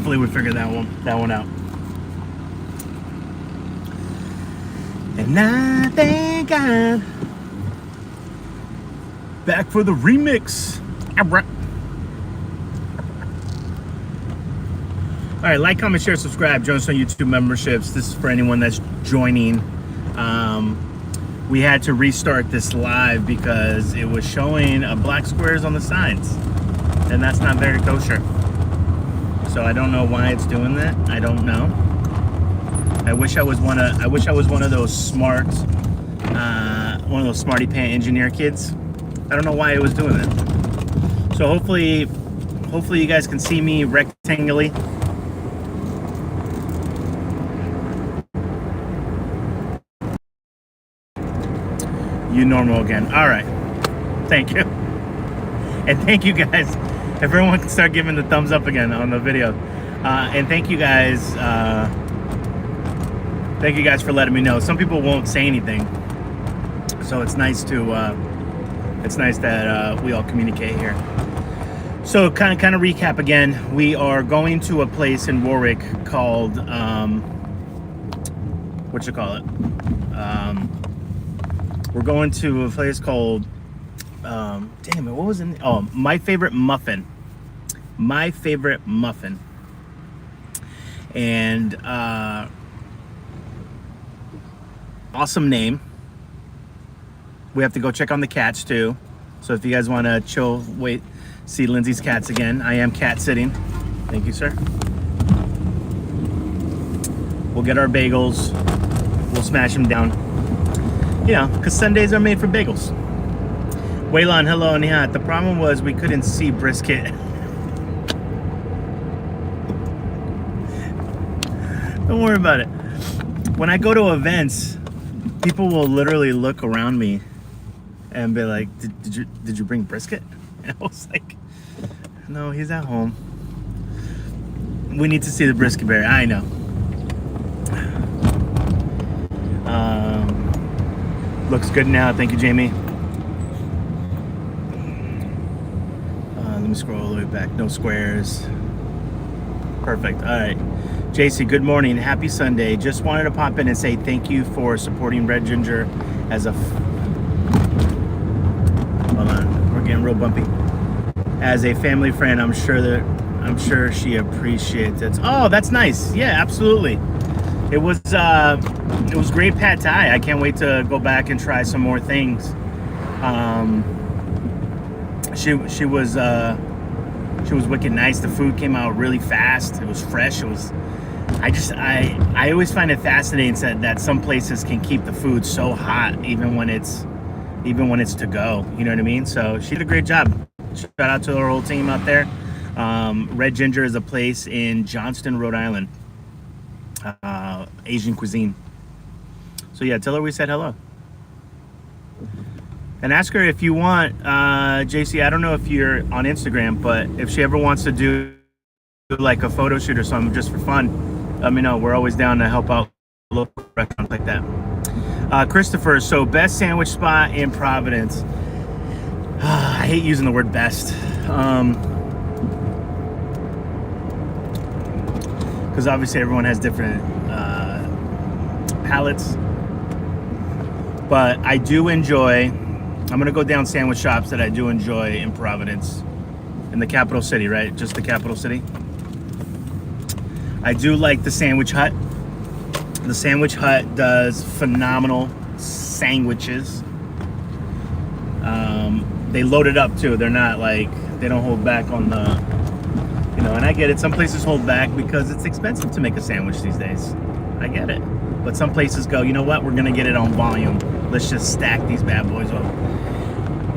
Hopefully we figure that one out. And I thank God. Back for the remix. All right, like, comment, share, subscribe. Join us on YouTube memberships. This is for anyone that's joining. We had to restart this live because it was showing black squares on the sides, and that's not very kosher. So I don't know why it's doing that. I don't know. I wish I was one of those smart, one of those smarty pant engineer kids. I don't know why it was doing that. So hopefully you guys can see me rectangularly. You normal again. All right. Thank you. And thank you guys. Everyone can start giving the thumbs up again on the video. And thank you guys. Thank you guys for letting me know. Some people won't say anything, so it's nice to. It's nice that we all communicate here. So kind of recap again. We are going to a place in Warwick called what you call it? We're going to a place called damn it, what was it? Oh, My Favorite Muffin. My Favorite Muffin. And awesome name. We have to go check on the cats too. So if you guys want to chill, wait, see Lindsay's cats again. I am cat sitting. Thank you, sir. We'll get our bagels. We'll smash them down. You know, because Sundays are made for bagels. Waylon, hello, Nihat. The problem was we couldn't see brisket. Don't worry about it. When I go to events, people will literally look around me and be like, did you bring brisket? And I was like, no, he's at home. We need to see the brisket berry. I know. Looks good now. Thank you, Jamie. Let me scroll all the way back. No squares. Perfect. All right. JC, good morning. Happy Sunday. Just wanted to pop in and say thank you for supporting Red Ginger as a... Hold on. We're getting real bumpy. As a family friend, I'm sure she appreciates it. Oh, that's nice. Yeah, absolutely. It was great pad thai. I can't wait to go back and try some more things. She was wicked nice. The food came out really fast. It was fresh. It was. I always find it fascinating that some places can keep the food so hot even when it's to go. You know what I mean? So she did a great job. Shout out to her whole team out there. Red Ginger is a place in Johnston, Rhode Island. Asian cuisine. So yeah, tell her we said hello. And ask her if you want, JC, I don't know if you're on Instagram, but if she ever wants to do like a photo shoot or something just for fun, let me know. We're always down to help out local restaurants like that. Christopher, so best sandwich spot in Providence. I hate using the word best. Because obviously everyone has different palates. But I do enjoy, I'm going to go down sandwich shops that I do enjoy in Providence. In the capital city, right? Just the capital city. I do like the Sandwich Hut. The Sandwich Hut does phenomenal sandwiches. They load it up too. They're not like, they don't hold back on the, you know, and I get it. Some places hold back because it's expensive to make a sandwich these days. I get it. But some places go, you know what? We're gonna get it on volume. Let's just stack these bad boys up.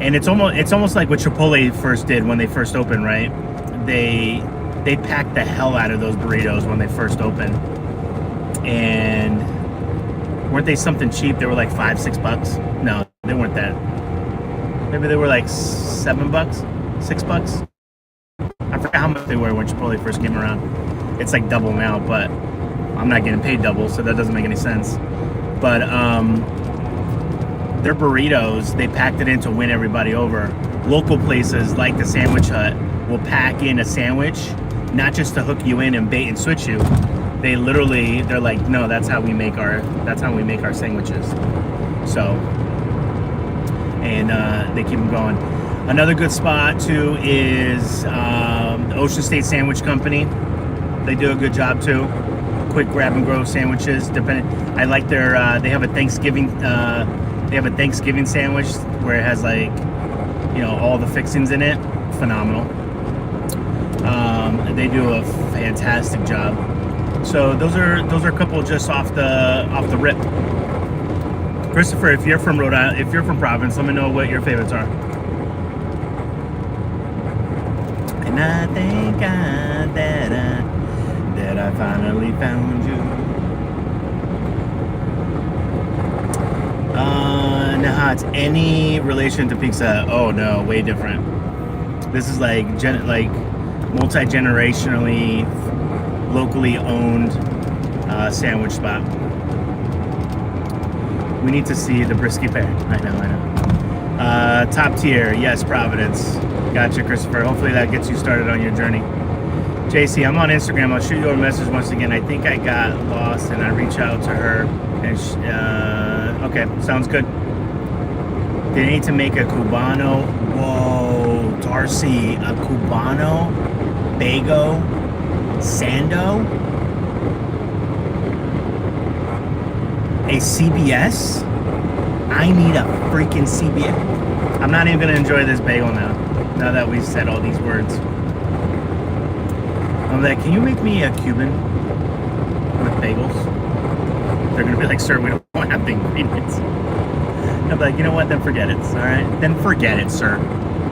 And it's almost like what Chipotle first did when they first opened, right? They packed the hell out of those burritos when they first opened. And weren't they something cheap? They were like $5-6. No, they weren't that. Maybe they were like $7, $6. I forgot how much they were when Chipotle first came around. It's like double now, but I'm not getting paid double, so that doesn't make any sense. But their burritos, they packed it in to win everybody over. Local places like the Sandwich Hut will pack in a sandwich not just to hook you in and bait and switch you. They're like, no, that's how we make our sandwiches. So, and they keep them going. Another good spot too is the Ocean State Sandwich Company. They do a good job too. Quick grab and go sandwiches. I like their. They have a Thanksgiving. They have a Thanksgiving sandwich where it has like, all the fixings in it. Phenomenal. They do a fantastic job. So those are a couple just off the rip. Christopher, if you're from Rhode Island, if you're from Providence, let me know what your favorites are. And I thank God that I finally found you. Nahat, any relation to pizza? Oh no, way different. This is like multi-generationally, locally owned sandwich spot. We need to see the brisket pear. I know. Top tier, yes, Providence. Gotcha, Christopher. Hopefully that gets you started on your journey. JC, I'm on Instagram. I'll shoot you a message once again. I think I got lost and I reach out to her. And okay, sounds good. They need to make a Cubano. Whoa, Darcy, a Cubano Bagel Sando? A CBS? I need a freaking CBS. I'm not even gonna enjoy this bagel now that we've said all these words. I'm like, can you make me a Cuban with bagels? They're gonna be like, sir, we don't have the ingredients. I'm like, you know what, then forget it, all right? Then forget it, sir,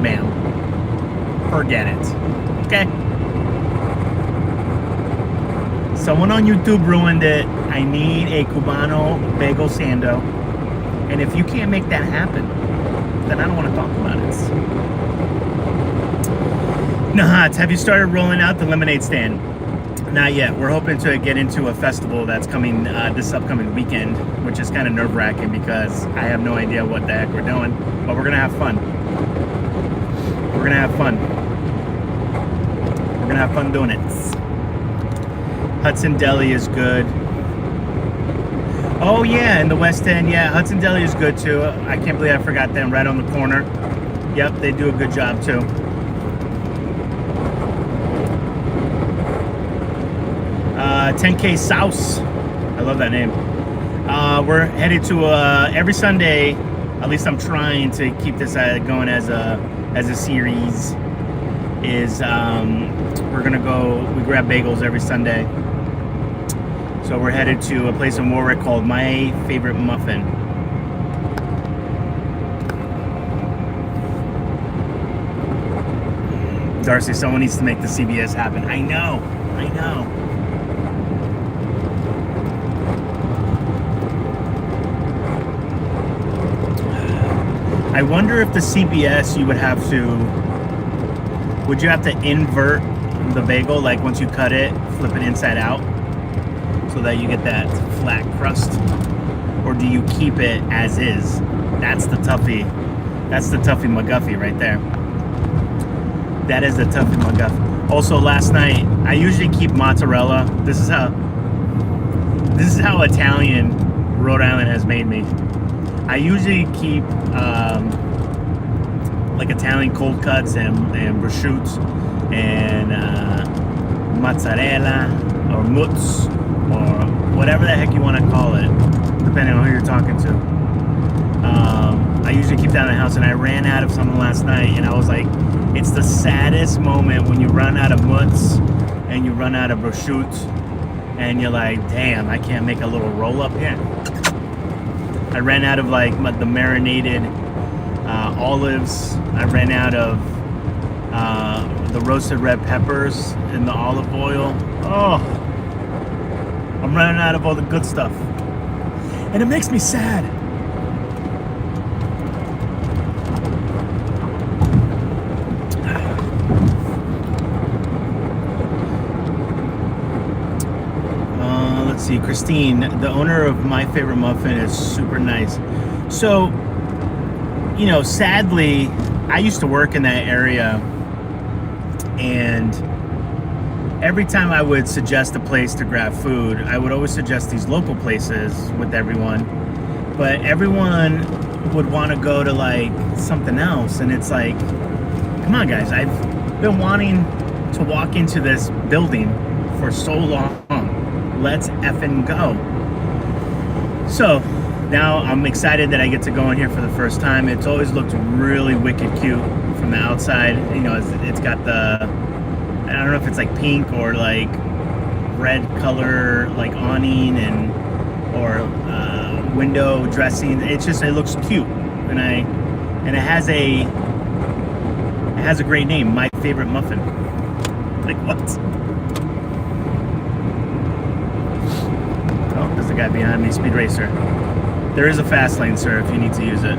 ma'am. Forget it, okay? Someone on YouTube ruined it. I need a Cubano bagel sando. And if you can't make that happen, then I don't want to talk about it. Nahat, have you started rolling out the lemonade stand? Not yet. We're hoping to get into a festival that's coming this upcoming weekend, which is kind of nerve-wracking because I have no idea what the heck we're doing, but we're going to have fun. We're going to have fun. We're going to have fun doing it. Hudson Deli is good. Oh yeah, in the West End, yeah, Hudson Deli is good too. I can't believe I forgot them, right on the corner. Yep, they do a good job too. Uh, 10K Sauce, I love that name. We're headed to every Sunday. At least I'm trying to keep this going as a series. We're gonna go. We grab bagels every Sunday. So we're headed to a place in Warwick called My Favorite Muffin. Darcy, someone needs to make the CBS happen. I know. I wonder if the CBS would you have to invert the bagel, like once you cut it, flip it inside out? So that you get that flat crust, or do you keep it as is? That's the toughie McGuffey right there. That is the toughie McGuffey. Also, last night I usually keep mozzarella. This is how Italian Rhode Island has made me. I usually keep like Italian cold cuts and prosciutto and mozzarella or mozz, or whatever the heck you want to call it, depending on who you're talking to. I usually keep that in the house, and I ran out of something last night, and I was like, it's the saddest moment when you run out of mozz and you run out of prosciutto, and you're like, damn, I can't make a little roll up here. I ran out of like the marinated olives. I ran out of the roasted red peppers in the olive oil. Oh, I'm running out of all the good stuff, and it makes me sad. Let's see, Christine, the owner of My Favorite Muffin, is super nice. So, you know, sadly, I used to work in that area, and every time I would suggest a place to grab food, I would always suggest these local places with everyone. But everyone would want to go to like something else. And it's like, come on, guys. I've been wanting to walk into this building for so long. Let's effing go. So now I'm excited that I get to go in here for the first time. It's always looked really wicked cute from the outside. You know, it's got the, I don't know if it's like pink or like red color, like awning and or window dressing. It's just, it looks cute, and it has a great name, My Favorite Muffin. Like what? Oh, there's a guy behind me, Speed Racer. There is a fast lane, sir, if you need to use it.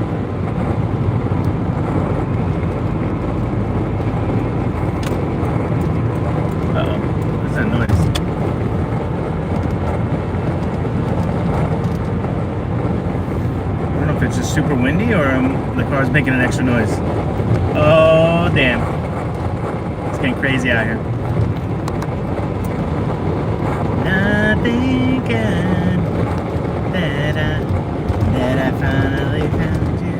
Uh-oh, what's that noise? I don't know if it's just super windy or the car's making an extra noise. Oh, damn. It's getting crazy out here. Nothing good that I finally found you.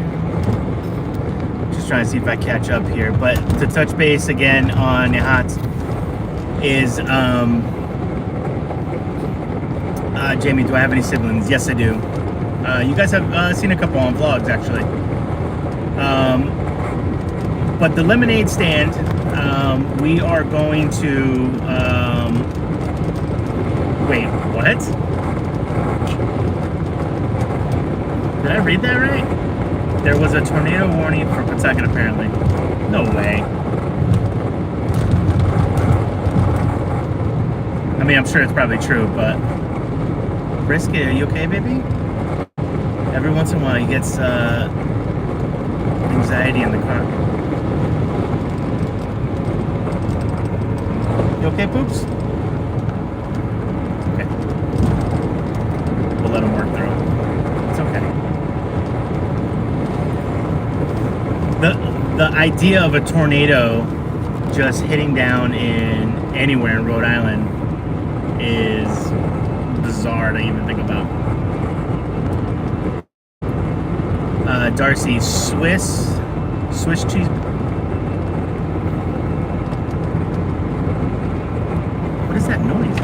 Just trying to see if I catch up here. But to touch base again on Nihat is, Jamie, do I have any siblings? Yes, I do. You guys have seen a couple on vlogs, actually. But the lemonade stand, we are going to, wait, what? Did I read that right? There was a tornado warning for Pawtucket, apparently. No way. I mean, I'm sure it's probably true, but... Brisket, are you okay, baby? Every once in a while, he gets anxiety in the car. You okay, Poops? Okay. We'll let him work through it. It's okay. The idea of a tornado just hitting down in anywhere in Rhode Island is bizarre to even think about. Darcy, Swiss cheese. What is that noise?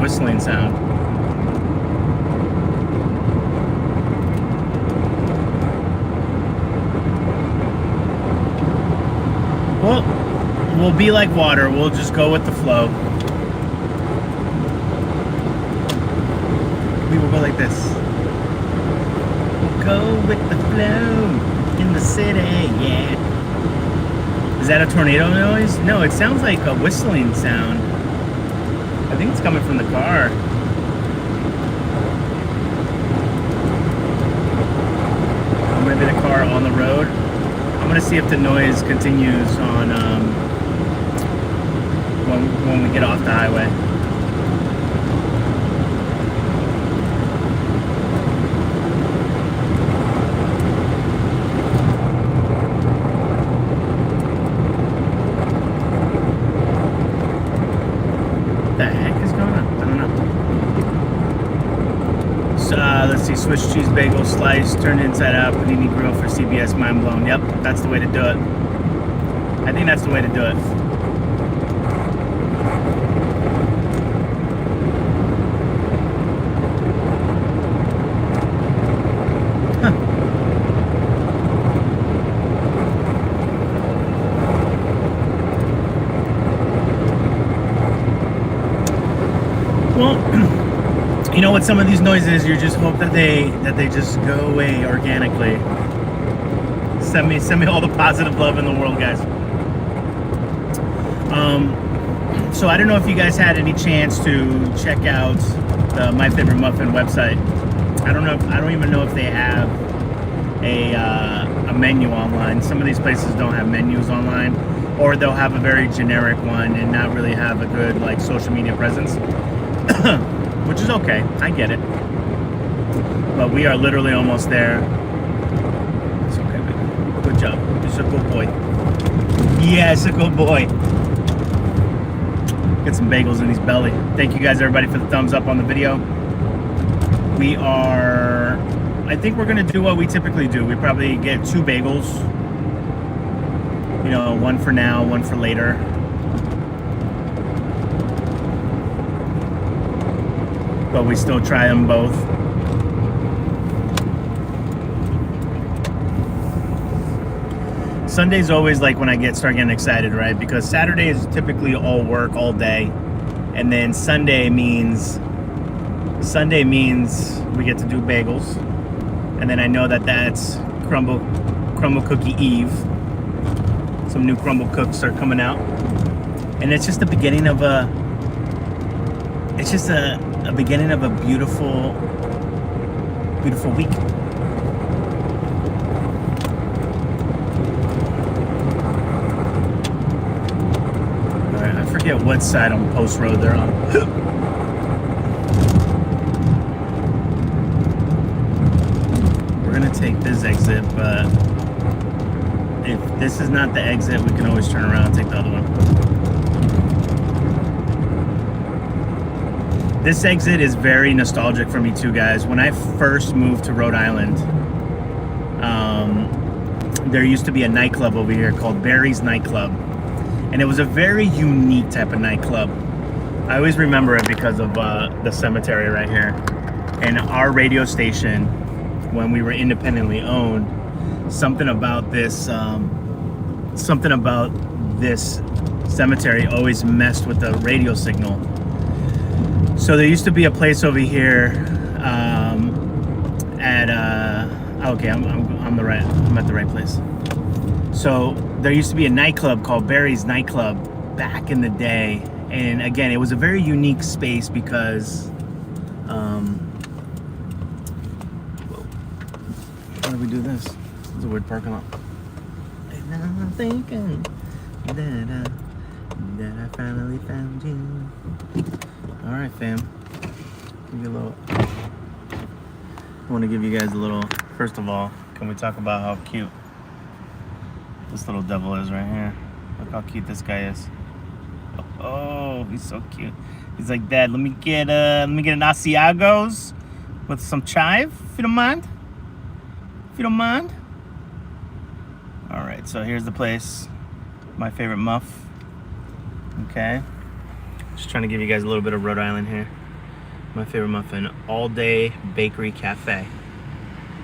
Whistling sound. Well, we'll be like water. We'll just go with the flow. We will go like this. We'll go with the flow in the city, yeah. Is that a tornado noise? No, it sounds like a whistling sound. I think it's coming from the car. Or maybe the car on the road. I'm gonna see if the noise continues on when we get off the highway. Let's see, Swiss cheese bagel slice, turned inside out, panini grill for CBS, mind blown. Yep, that's the way to do it. I think that's the way to do it. Huh. know what some of these noises? You just hope that they just go away organically. Send me all the positive love in the world, guys. So I don't know if you guys had any chance to check out the My Favorite Muffin website. I don't even know if they have a menu online. Some of these places don't have menus online, or they'll have a very generic one and not really have a good like social media presence, which is okay. I get it. But we are literally almost there. It's okay, baby. Good job. You're a good boy. Yes, a good boy. Get some bagels in his belly. Thank you guys, everybody, for the thumbs up on the video. I think we're gonna do what we typically do. We probably get 2 bagels. You know, one for now, one for later. But we still try them both. Sunday's always like when I start getting excited, right? Because Saturday is typically all work all day, and then Sunday means we get to do bagels, and then I know that that's crumble cookie eve. Some new crumble cooks are coming out, and it's just the beginning of a beginning of a beautiful week. I forget what side on Post Road they're on. We're gonna take this exit, but if this is not the exit, we can always turn around and take the other one. This exit is very nostalgic for me too, guys. When I first moved to Rhode Island, there used to be a nightclub over here called Barry's Nightclub. And it was a very unique type of nightclub. I always remember it because of the cemetery right here. And our radio station, when we were independently owned, something about this cemetery always messed with the radio signal. So there used to be a place over here okay, I'm at the right place. So there used to be a nightclub called Barry's Nightclub back in the day, and again, it was a very unique space because how do we do this? This is a weird parking lot. And I'm thinking that I finally found you. All right, fam. Give you a little. I want to give you guys a little. First of all, can we talk about how cute this little devil is right here? Look how cute this guy is. Oh, he's so cute. He's like, Dad, let me get an Asiagos with some chive, if you don't mind. If you don't mind. All right, so here's the place. My favorite muff. Okay. Just trying to give you guys a little bit of Rhode Island here. My favorite muffin, all day bakery cafe.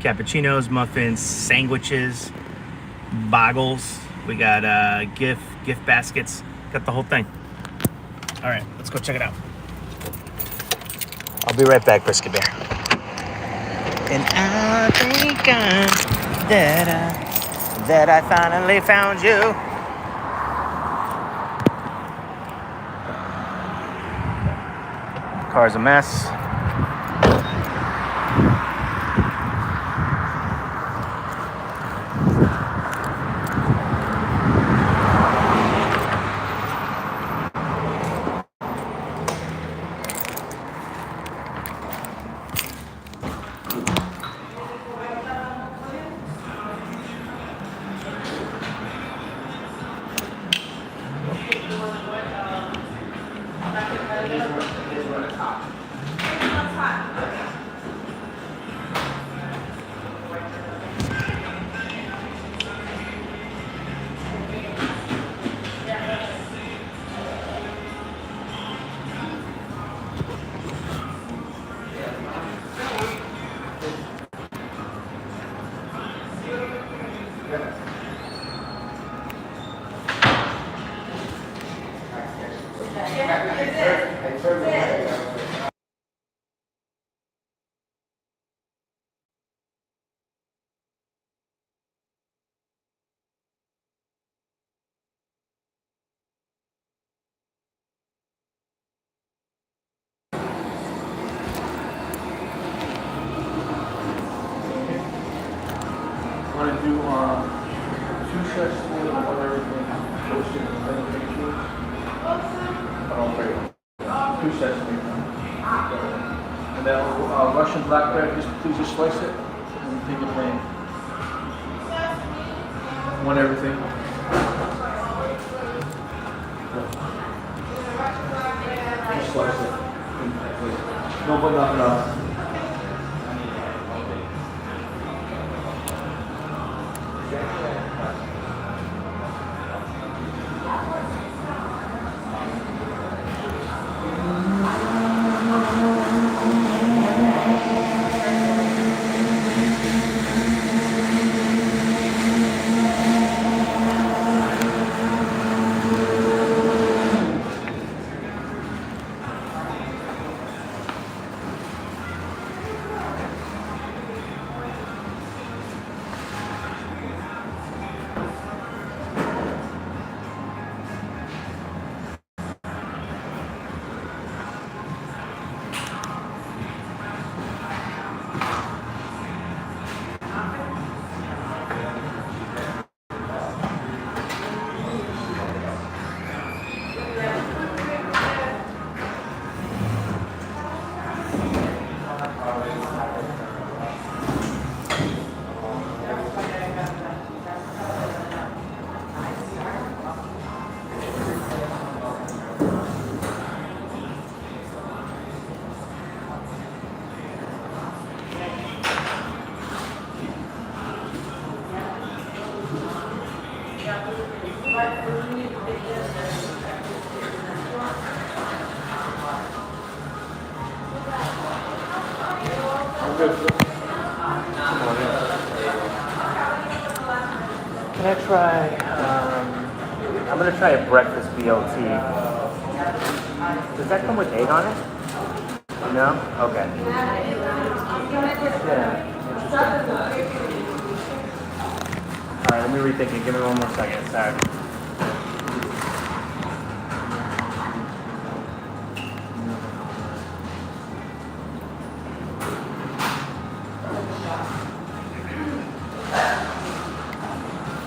Cappuccinos, muffins, sandwiches, boggles. We got gift baskets. Got the whole thing. All right, let's go check it out. I'll be right back, Brisket Bear. And I think that I finally found you. Car's a mess. do 2 sesame, 1 everything, toasted and plain cream cheese. Oh, great. 2 sesame. And then Russian blackberry, please just slice it and take it plain. 1 everything. Just slice it. Don't put nothing else. Can I try? I'm gonna try a breakfast BLT. Does that come with egg on it? No? Okay. Yeah. Alright, let me rethink it. Give me 1 more second. Sorry.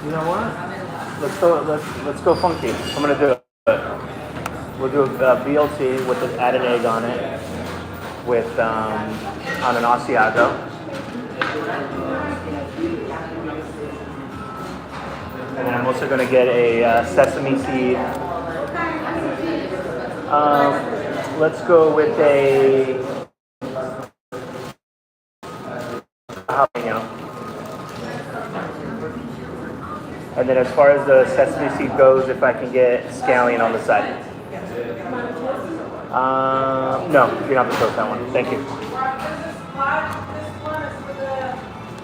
You know what? Let's go funky. I'm gonna do it. We'll do a BLT with an added egg on it, with on an Asiago. And then I'm also gonna get a sesame seed. Let's go with a jalapeno. And then as far as the sesame seed goes, if I can get scallion on the side. No, you don't have to toast that one. Thank you. This one is for the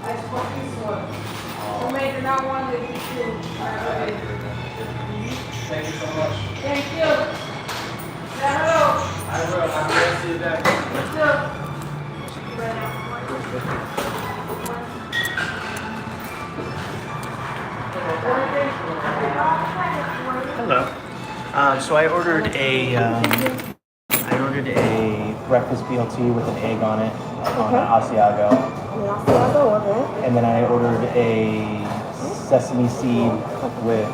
ice coffee one. The major not one that you do. Thank you so much. Thank you. Hello. I will. I'm glad to see you back. Hello. So I ordered a breakfast BLT with an egg on it on an Asiago. And then I ordered a sesame seed with.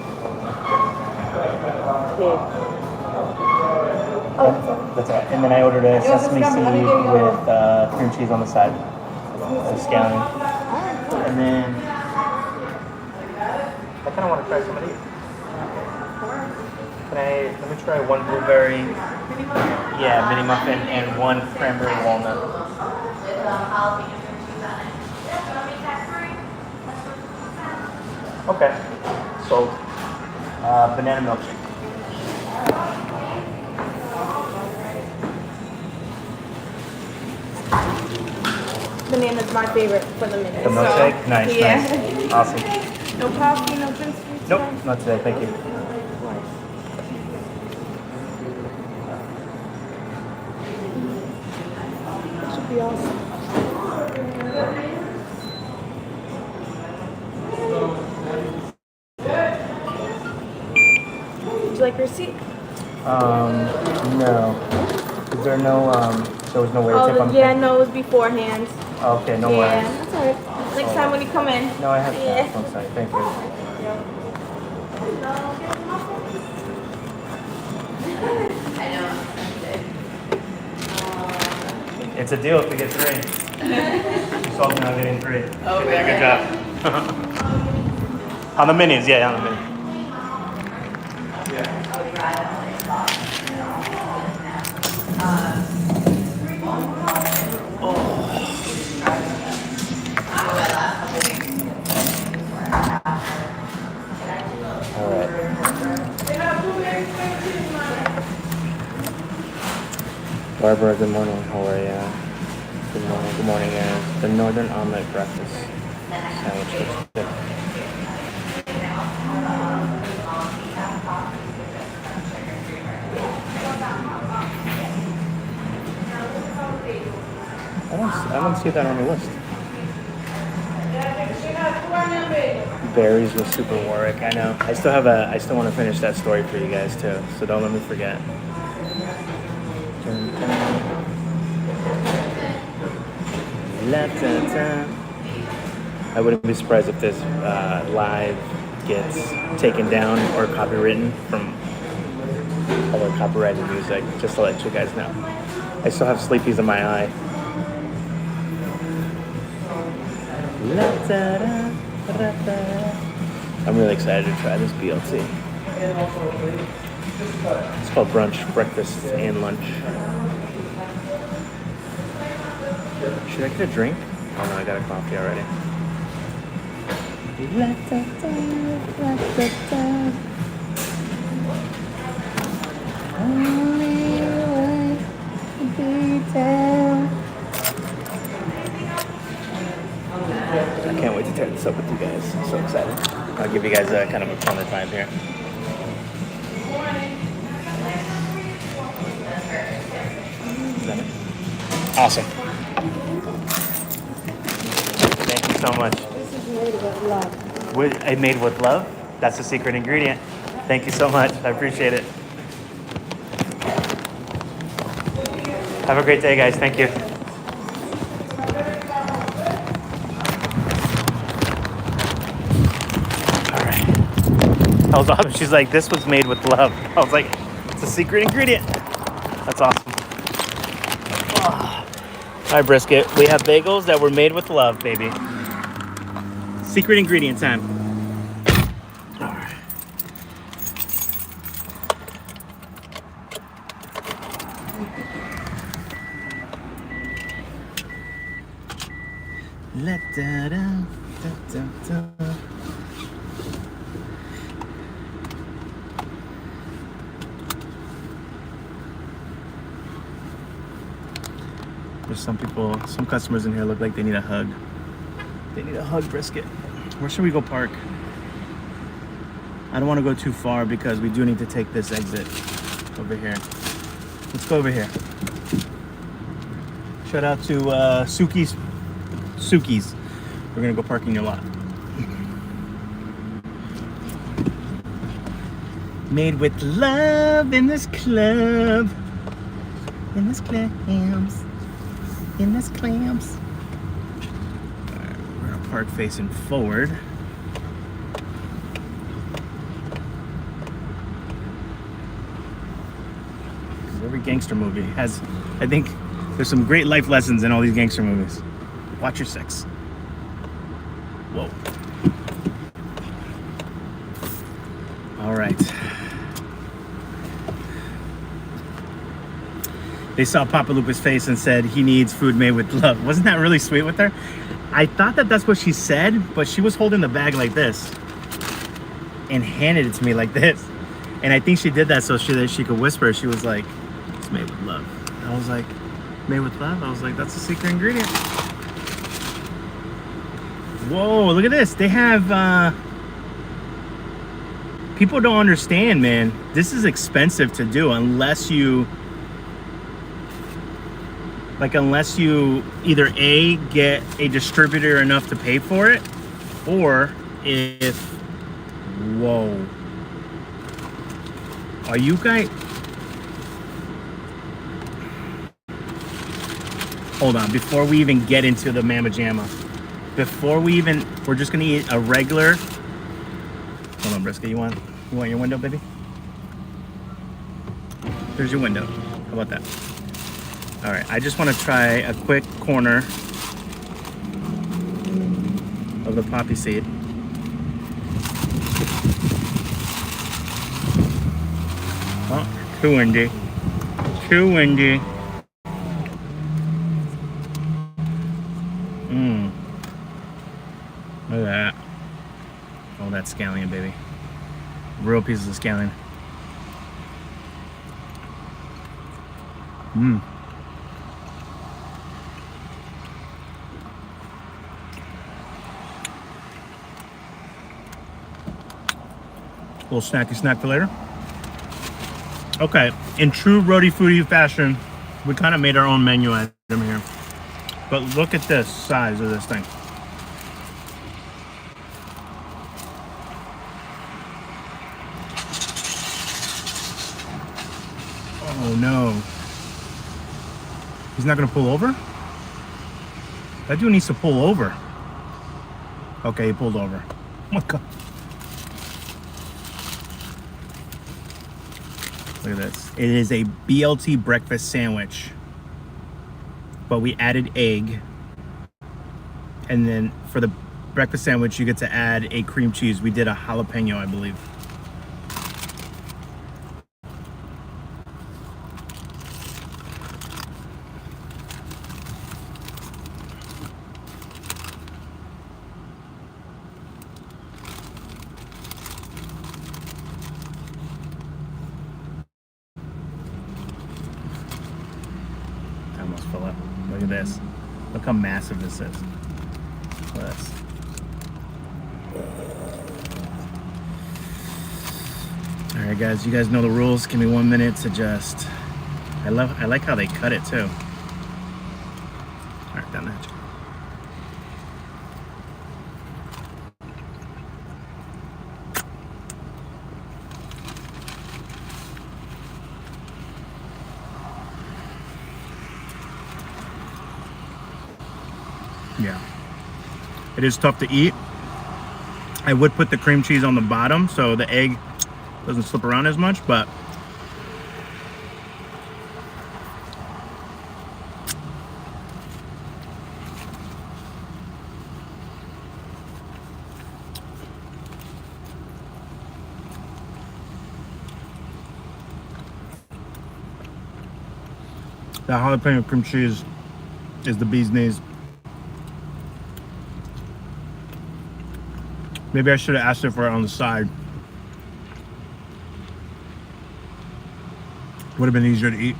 That's it. And then I ordered a sesame seed with cream cheese on the side. Scallion. And then I kind of want to try some of these. Let me try 1 blueberry, mini muffin, and 1 cranberry walnut. Okay, so banana milkshake. Banana's my favorite for the minute. The milkshake? So, Nice, yeah. nice. Awesome. No coffee, no drinks for you Nope, today? not today, thank you. That should be awesome. Would you like your receipt? No. Is there was no way to tip on the Yeah, thing? no, it was beforehand. Okay, no Yeah, worries. that's alright. Next time when you come in. No, I have Yeah. snacks on site. Thank you. It's a deal if we get 3. You saw me not getting 3. Oh, She did a good job. On the minis, yeah, on the minis. All right. Barbara, good morning. How are you? Good morning. Good morning, guys. The Northern Omelet Breakfast Sandwich looks good. I don't see that on the list. Berries with Super Warwick. I know. I still want to finish that story for you guys too. So don't let me forget. I wouldn't be surprised if this live gets taken down or copywritten from other copyrighted music, just to let you guys know. I still have Sleepies in my eye. I'm really excited to try this BLT. It's called brunch, breakfast, and lunch. Should I get a drink? Oh no, I got a coffee already. I can't wait to tear this up with you guys. I'm so excited. I'll give you guys a kind of a corner time here. Is that it? Awesome. Thank you so much. This is made with love. Made with love? That's the secret ingredient. Thank you so much. I appreciate it. Have a great day, guys. Thank you. All right. I was awesome. She's like, this was made with love. I was like, it's a secret ingredient. That's awesome. Oh. Hi, brisket. We have bagels that were made with love, baby. Secret ingredient time. All right. La da da da da da. There's some customers in here look like they need a hug. They need a hug, brisket. Where should we go park? I don't want to go too far because we do need to take this exit over here. Let's go over here. Shout out to Suki's. We're gonna go park in your lot. Made with love in this club. In this clams. In this clams. Alright, we're gonna park facing forward. Every gangster movie has, I think, there's some great life lessons in all these gangster movies. Watch your sex. Whoa. All right. They saw Papa Lupa's face and said he needs food made with love. Wasn't that really sweet with her? I thought that that's what she said, but she was holding the bag like this and handed it to me like this. And I think she did that so she could whisper. She was like, it's made with love. I was like, made with love? I was like, that's a secret ingredient. Whoa, look at this. They have, people don't understand, man. This is expensive to do unless you either A, get a distributor enough to pay for it, or if, whoa. Are you guys, hold on, before we even get into the Mama Jamma, before we're just gonna eat a regular. Hold on, Brisket, you want your window, baby? There's your window. How about that? All right, I just want to try a quick corner of the poppy seed. Oh, too windy. Too windy. Look at that. Oh, that's scallion, baby. Real pieces of scallion. Little snacky snack for later. Okay, in true Roadie Foodie fashion, we kind of made our own menu item here. But look at this size of this thing. Oh no. He's not gonna pull over? That dude needs to pull over. Okay, he pulled over. Oh my God. Look at this. It is a BLT breakfast sandwich. But we added egg. And then for the breakfast sandwich, you get to add a cream cheese. We did a jalapeno, I believe. I almost fell up. Look at this. Look how massive this is. Look at this. All right, guys. You guys know the rules. Give me 1 minute to just. I like how they cut it too. All right, down the hatch. Yeah, it is tough to eat. I would put the cream cheese on the bottom so the egg doesn't slip around as much, but that jalapeno cream cheese is the bee's knees. Maybe I should have asked her for it on the side. Would have been easier to eat.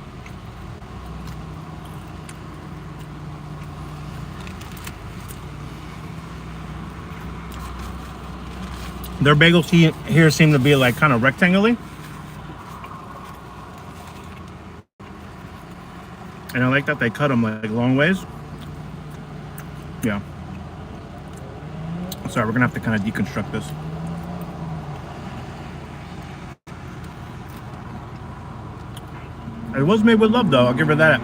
Their bagels here seem to be like kind of rectangular. And I like that they cut them like long ways. Yeah. Sorry, we're gonna have to kind of deconstruct this. It was made with love, though. I'll give her that.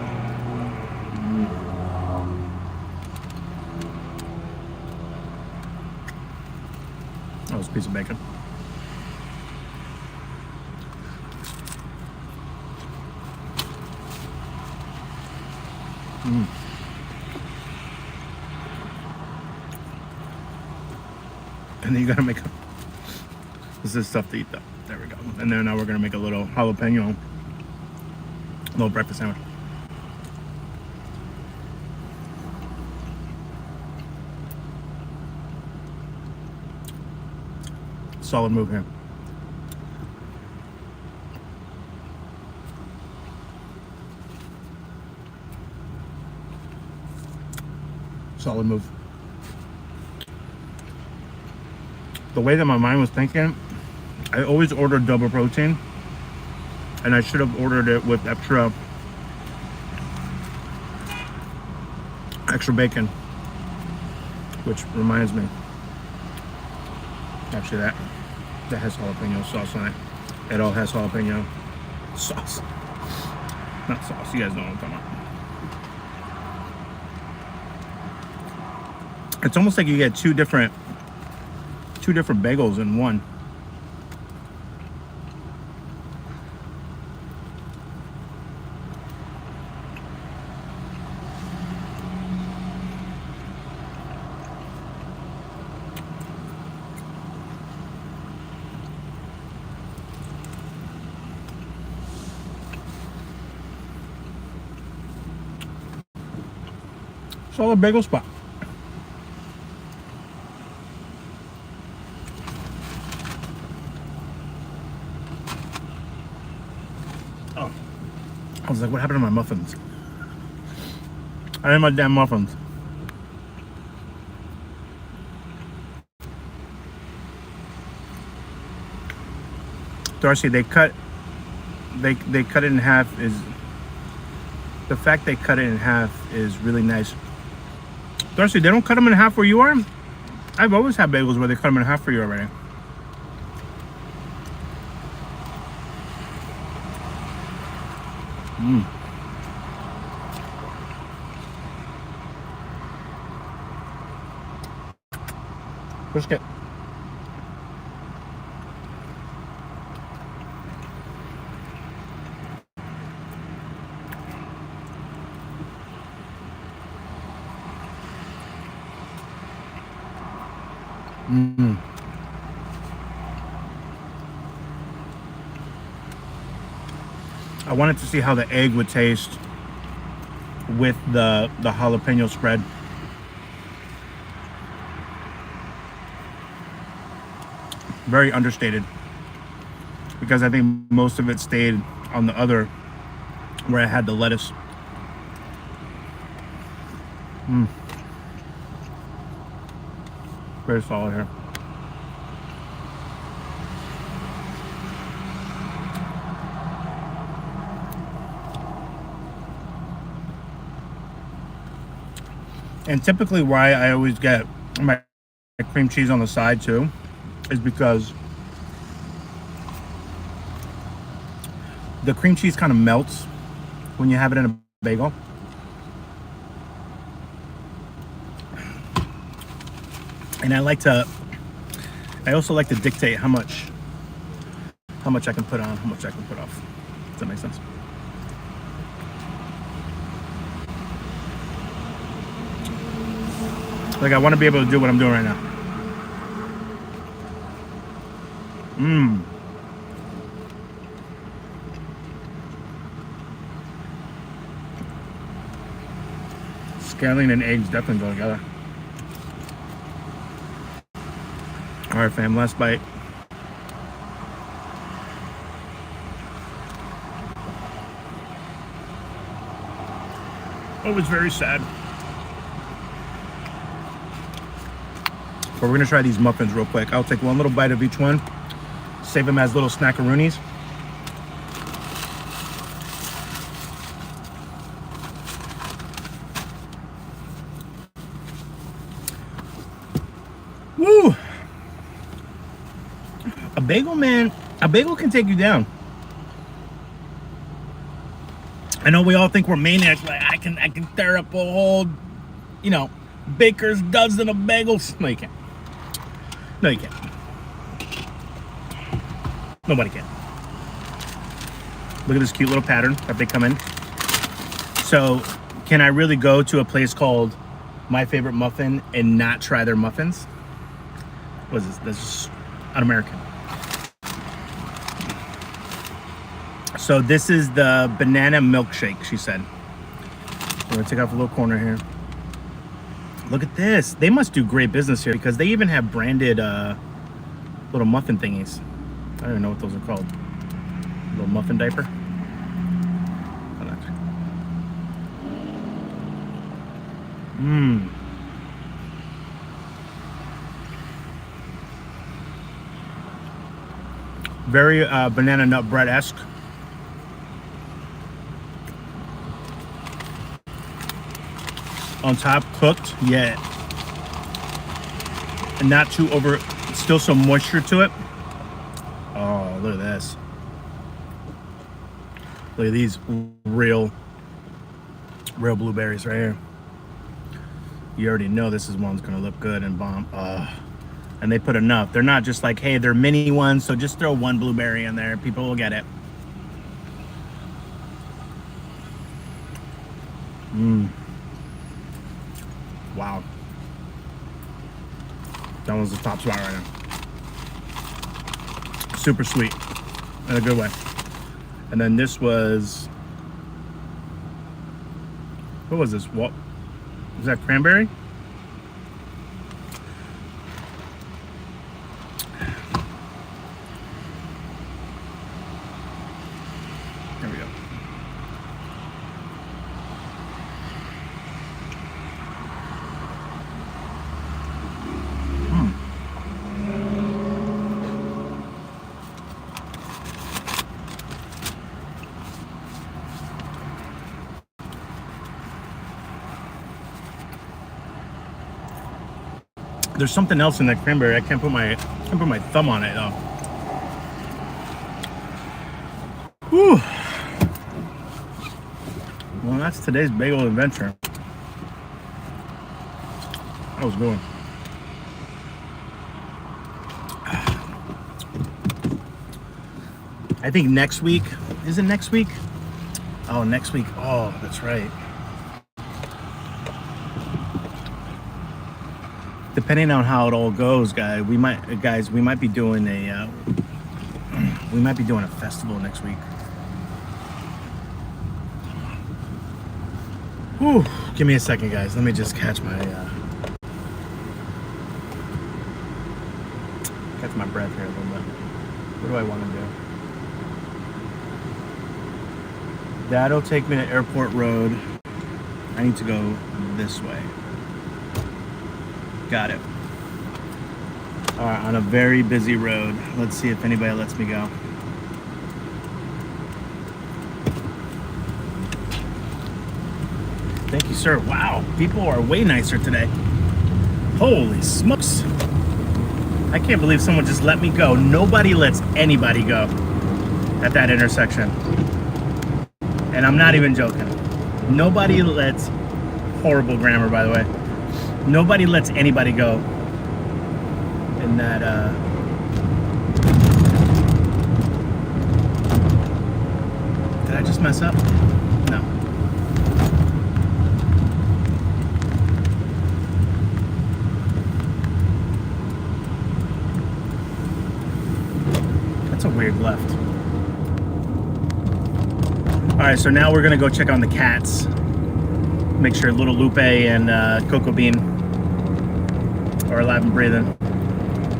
That was a piece of bacon. And then you gotta make a. This is tough to eat, though. There we go. And then now we're gonna make a little jalapeno, little breakfast sandwich. Solid move here. Solid move. The way that my mind was thinking, I always ordered double protein, and I should have ordered it with extra bacon. Which reminds me, actually that has jalapeno sauce on it. It all has jalapeno sauce, not sauce. You guys know what I'm talking about. It's almost like you get two different bagels in one. Solid bagel spot. Oh, I was like, what happened to my muffins? I need my damn muffins. Darcy, they cut it in half. Is the fact they cut it in half is really nice. Darcy, they don't cut them in half where you are? I've always had bagels where they cut them in half for you already. Brisket. I wanted to see how the egg would taste with the jalapeno spread. Very understated, because I think most of it stayed on the other where I had the lettuce. Very solid here. And typically why I always get my cream cheese on the side too is because the cream cheese kind of melts when you have it in a bagel. And I also like to dictate how much I can put on, how much I can put off. Does that make sense? Like, I want to be able to do what I'm doing right now. Scallion and eggs definitely go together. All right, fam, last bite. It was very sad. But we're gonna try these muffins real quick. I'll take one little bite of each one, save them as little snackaroonies. Woo! A bagel, man, a bagel can take you down. I know we all think we're maniacs, like I can tear up a whole, baker's dozen of bagels. No, you can't. No, you can't. Nobody can. Look at this cute little pattern that they come in. So, can I really go to a place called My Favorite Muffin and not try their muffins? What is this? This is un-American. So this is the banana milkshake, she said. I'm gonna take off a little corner here. Look at this. They must do great business here because they even have branded little muffin thingies. I don't even know what those are called. Little muffin diaper. Very banana nut bread-esque. On top, cooked, yet not too over, still some moisture to it. Oh, look at this. Look at these real blueberries right here. You already know this is one's gonna look good and bomb. And they put enough. They're not just like, hey, they're mini ones, so just throw one blueberry in there. People will get it. Wow. That one's the top spot right now. Super sweet in a good way. And then this was, what was this? What was that? Cranberry? There we go. There's something else in that cranberry. I can't put my thumb on it though. Whew. Well, that's today's bagel adventure. That was good. I think next week, is it next week? Oh, next week. Oh, that's right. Depending on how it all goes, guys, we might be doing a festival next week. Whew, give me a second, guys. Let me just catch my breath here a little bit. What do I want to do? That'll take me to Airport Road. I need to go this way. Got it. All right, on a very busy road. Let's see if anybody lets me go. Thank you, sir. Wow, people are way nicer today. Holy smokes. I can't believe someone just let me go. Nobody lets anybody go at that intersection. And I'm not even joking. Nobody lets, horrible grammar, by the way. Nobody lets anybody go in that, did I just mess up? No. That's a weird left. All right, so now we're gonna go check on the cats. Make sure Little Lupe and Cocoa Bean are alive and breathing.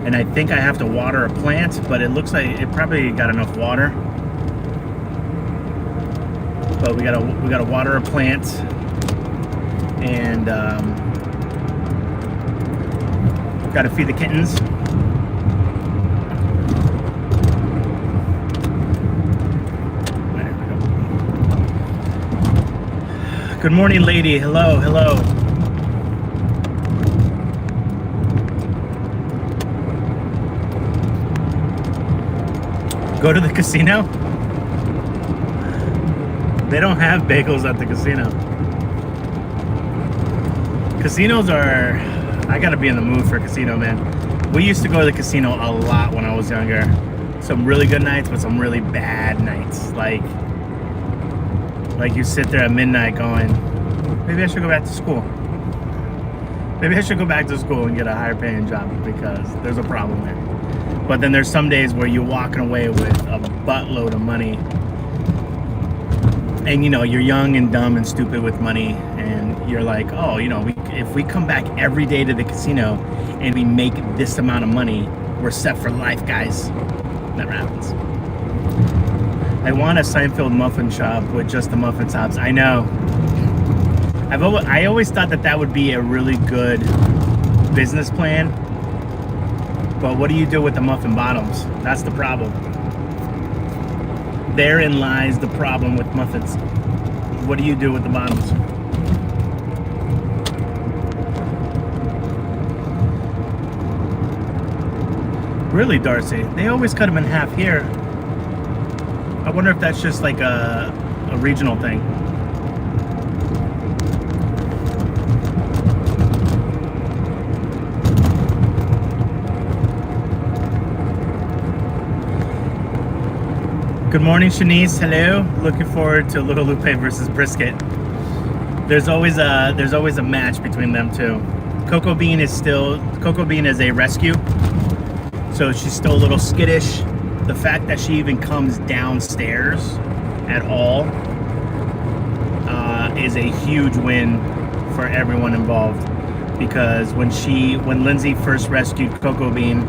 And I think I have to water a plant, but it looks like it probably got enough water. But we gotta water a plant, and gotta feed the kittens. Good morning, lady. Hello, hello. Go to the casino? They don't have bagels at the casino. Casinos are... I gotta be in the mood for a casino, man. We used to go to the casino a lot when I was younger. Some really good nights, but some really bad nights. Like you sit there at midnight going, maybe I should go back to school. Maybe I should go back to school and get a higher paying job because there's a problem there. But then there's some days where you're walking away with a buttload of money. And you know, you're young and dumb and stupid with money. And you're like, oh, you know, if we come back every day to the casino and we make this amount of money, we're set for life, guys. Never happens. I want a Seinfeld muffin shop with just the muffin tops. I know. I always thought that would be a really good business plan. But what do you do with the muffin bottoms? That's the problem. Therein lies the problem with muffins. What do you do with the bottoms? Really, Darcy? They always cut them in half here. I wonder if that's just like a regional thing. Good morning, Shanice. Hello. Looking forward to Little Lupe versus Brisket. There's always a match between them two. Coco Bean is a rescue, so she's still a little skittish. The fact that she even comes downstairs at all is a huge win for everyone involved, because when Lindsay first rescued Coco Bean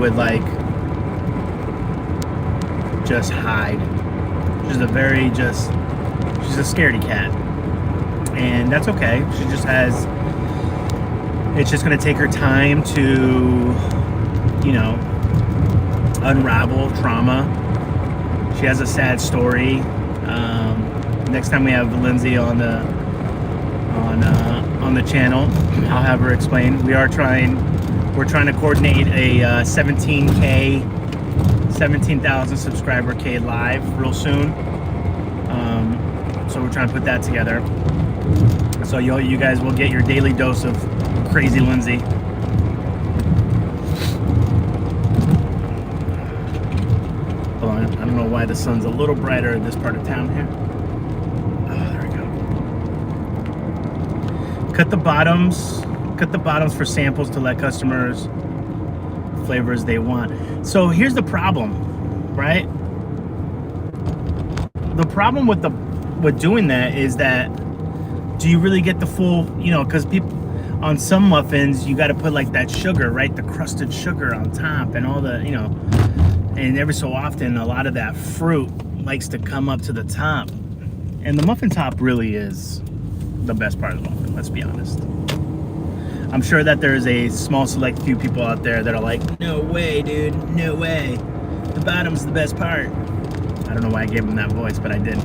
would like just hide. She's a scaredy cat, and that's okay. It's just gonna take her time to, unravel trauma. She has a sad story. Next time we have Lindsay on the channel, I'll have her explain. We're trying to coordinate a 17,000 subscriber K live real soon. So we're trying to put that together. So you guys will get your daily dose of crazy Lindsay. Hold on, I don't know why the sun's a little brighter in this part of town here. Oh, there we go. Cut the bottoms for samples to let customers flavors they want. So here's the problem, right? The problem with doing that is that, do you really get the full, because people on some muffins you got to put like that sugar, right, the crusted sugar on top, and all the, and every so often a lot of that fruit likes to come up to the top, and the muffin top really is the best part of the muffin, let's be honest. I'm sure that there's a small select few people out there that are like, no way, dude, no way, the bottom's the best part. I don't know why I gave him that voice, but I did.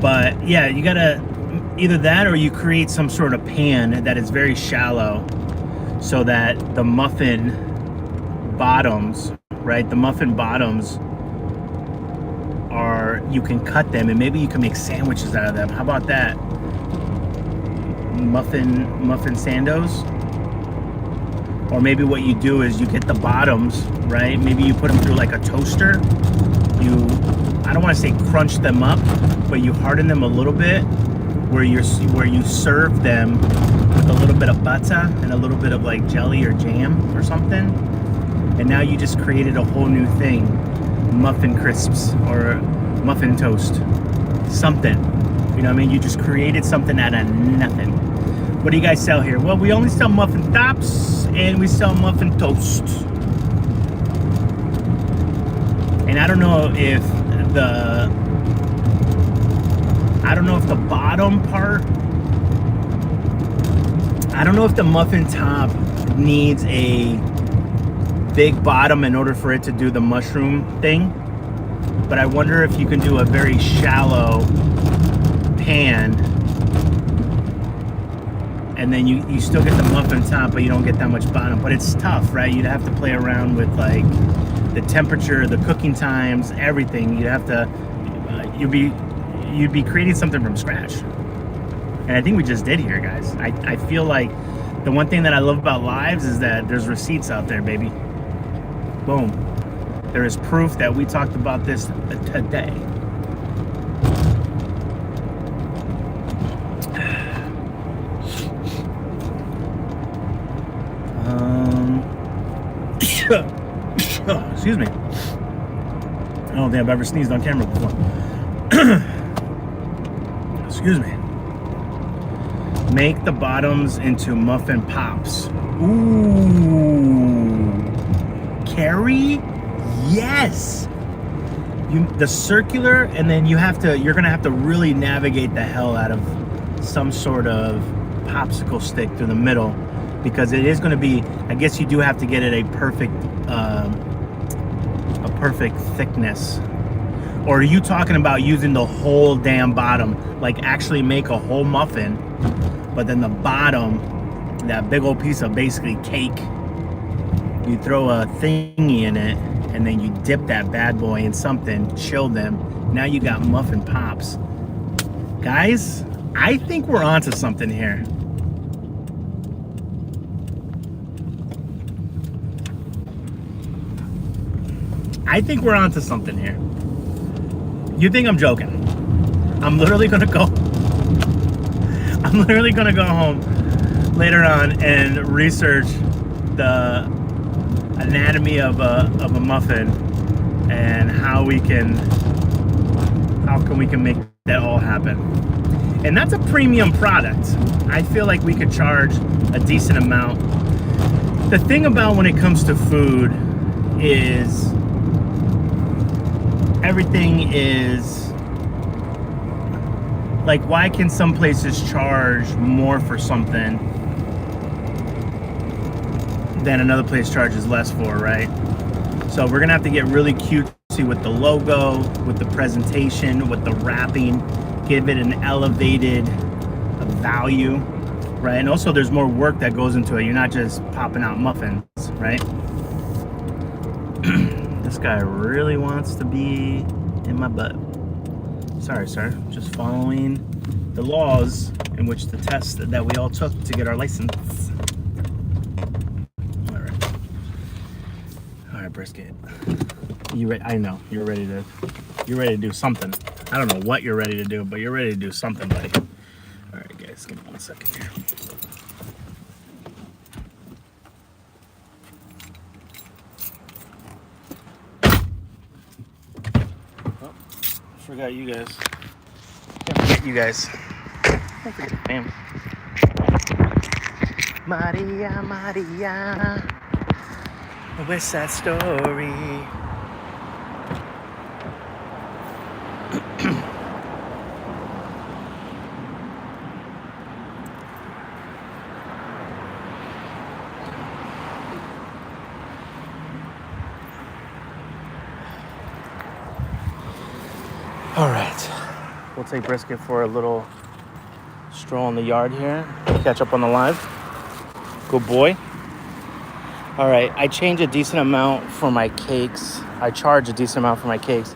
But yeah, you gotta either that, or you create some sort of pan that is very shallow, so that the muffin bottoms, right, you can cut them, and maybe you can make sandwiches out of them. How about that? Muffin sandos. Or maybe what you do is you get the bottoms, right? Maybe you put them through like a toaster. I don't want to say crunch them up, but you harden them a little bit, where you serve them with a little bit of butter and a little bit of like jelly or jam or something. And now you just created a whole new thing. Muffin crisps or muffin toast. Something. You know what I mean? You just created something out of nothing. What do you guys sell here? Well, we only sell muffin tops and we sell muffin toast. And I don't know if the bottom part, I don't know if the muffin top needs a big bottom in order for it to do the mushroom thing. But I wonder if you can do a very shallow pan, and then you still get the muffin top, but you don't get that much bottom. But it's tough, right? You'd have to play around with like the temperature, the cooking times, everything. You'd have to, you'd be creating something from scratch. And I think we just did here, guys. I feel like the one thing that I love about lives is that there's receipts out there, baby. Boom. There is proof that we talked about this today. Excuse me. I don't think I've ever sneezed on camera before. Excuse me. Make the bottoms into muffin pops. Ooh. Carrie? Yes. The circular, and then you're gonna have to really navigate the hell out of some sort of popsicle stick through the middle, because it is going to be, I guess you do have to get it a perfect thickness. Or are you talking about using the whole damn bottom, like actually make a whole muffin, but then the bottom, that big old piece of basically cake, you throw a thingy in it, and then you dip that bad boy in something, chill them. Now you got muffin pops. Guys, I think we're onto something here. I think we're onto something here. You think I'm joking? I'm literally gonna go home later on and research the anatomy of a muffin and how we can make that all happen. And that's a premium product. I feel like we could charge a decent amount. The thing about when it comes to food is everything is like, why can some places charge more for something than another place charges less for, right? So we're gonna have to get really cutesy with the logo, with the presentation, with the wrapping, give it an elevated value, right? And also there's more work that goes into it. You're not just popping out muffins, right? This guy really wants to be in my butt. Sorry, sir. Just following the laws in which the test that we all took to get our license. All right, brisket. I know you're ready to do something. I don't know what you're ready to do, but you're ready to do something, buddy. All right, guys, give me 1 second here. Oh, forgot you guys. Can't forget you guys. Can't forget the fam. Maria, Maria, West Side Story. All right, we'll take brisket for a little stroll in the yard here. Catch up on the live. Good boy. All right, I change a decent amount for my cakes. I charge a decent amount for my cakes,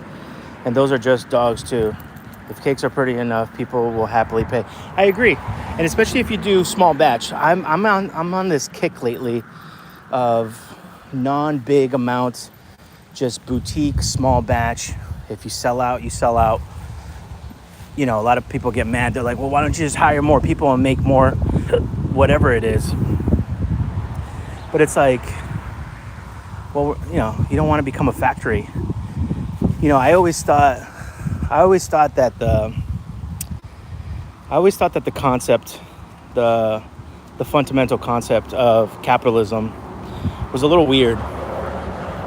and those are just dogs too. If cakes are pretty enough, people will happily pay. I agree, and especially if you do small batch. I'm on this kick lately of non-big amounts, just boutique small batch. If you sell out, you sell out. You know, a lot of people get mad. They're like, well, why don't you just hire more people and make more, whatever it is. But it's like, well, you know, you don't want to become a factory. You know, I always thought that the concept, the fundamental concept of capitalism was a little weird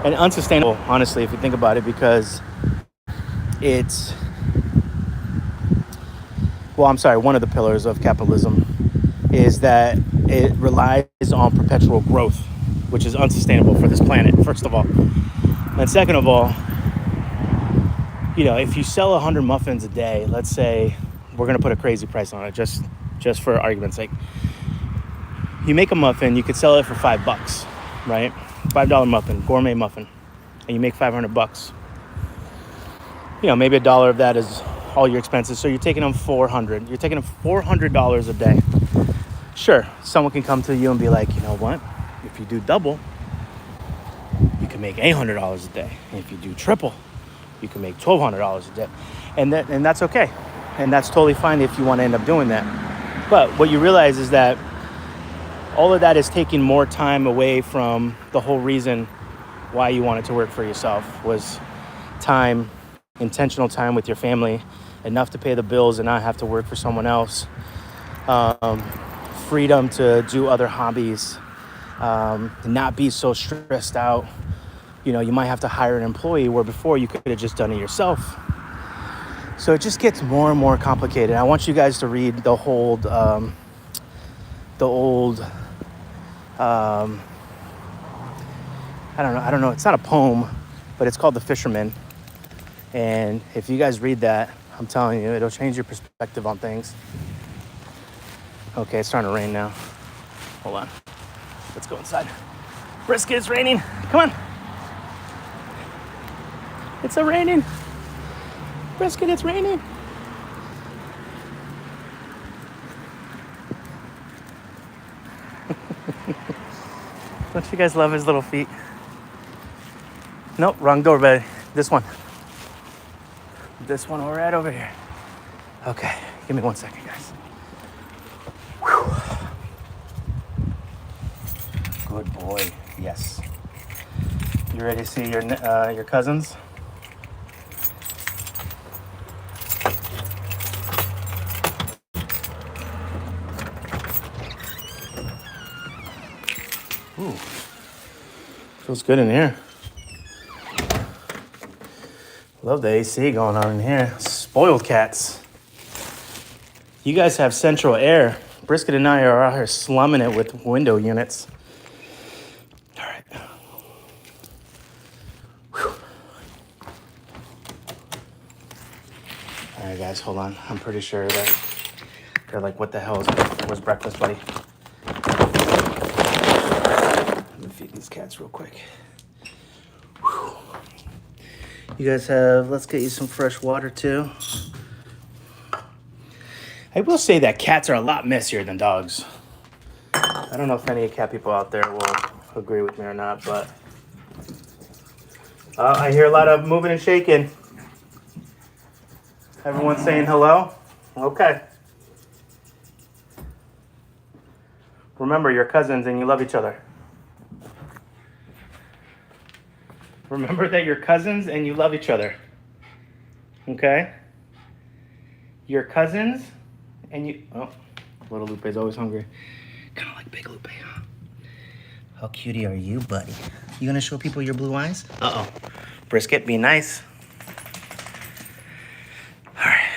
and unsustainable, honestly, if you think about it, because one of the pillars of capitalism is that it relies on perpetual growth, which is unsustainable for this planet, first of all. And second of all, you know, if you sell 100 muffins a day, let's say we're going to put a crazy price on it, just for argument's sake. You make a muffin, you could sell it for $5, right? $5 muffin, gourmet muffin, and you make $500. You know, maybe $1 of that is all your expenses, so you're taking them $400. You're taking them $400 a day. Sure, someone can come to you and be like, you know what? If you do double, you can make $800 a day. And if you do triple, you can make $1,200 a day. And that's okay. And that's totally fine if you want to end up doing that. But what you realize is that all of that is taking more time away from the whole reason why you wanted to work for yourself, was time, intentional time with your family, enough to pay the bills and not have to work for someone else. Freedom to do other hobbies, not be so stressed out. You know, you might have to hire an employee where before you could have just done it yourself. So it just gets more and more complicated. I want you guys to read the old, I don't know, it's not a poem, but it's called The Fisherman. And if you guys read that, I'm telling you, it'll change your perspective on things. Okay, it's starting to rain now. Hold on. Let's go inside. Brisket, it's raining. Come on. It's raining. Brisket, it's raining. Don't you guys love his little feet? Nope, wrong door, baby. This one. This one right over here. Okay, give me 1 second, guys. Whew. Good boy. Yes. You ready to see your cousins? Ooh, feels good in here. Love the AC going on in here. Spoiled cats. You guys have central air. Brisket and I are out here slumming it with window units. All right. Whew. All right, guys, hold on. I'm pretty sure that they're like, what the hell was breakfast, buddy? Let me feed these cats real quick. Whew. You guys have, let's get you some fresh water too. I will say that cats are a lot messier than dogs. I don't know if any cat people out there will agree with me or not, but I hear a lot of moving and shaking. Everyone's saying hello? Okay. Remember, you're cousins and you love each other. Remember that you're cousins and you love each other. Okay? You're cousins and you... Oh, little Lupe's always hungry. Kind of like big Lupe, huh? How cutie are you, buddy? You gonna show people your blue eyes? Uh-oh. Brisket, be nice. All right.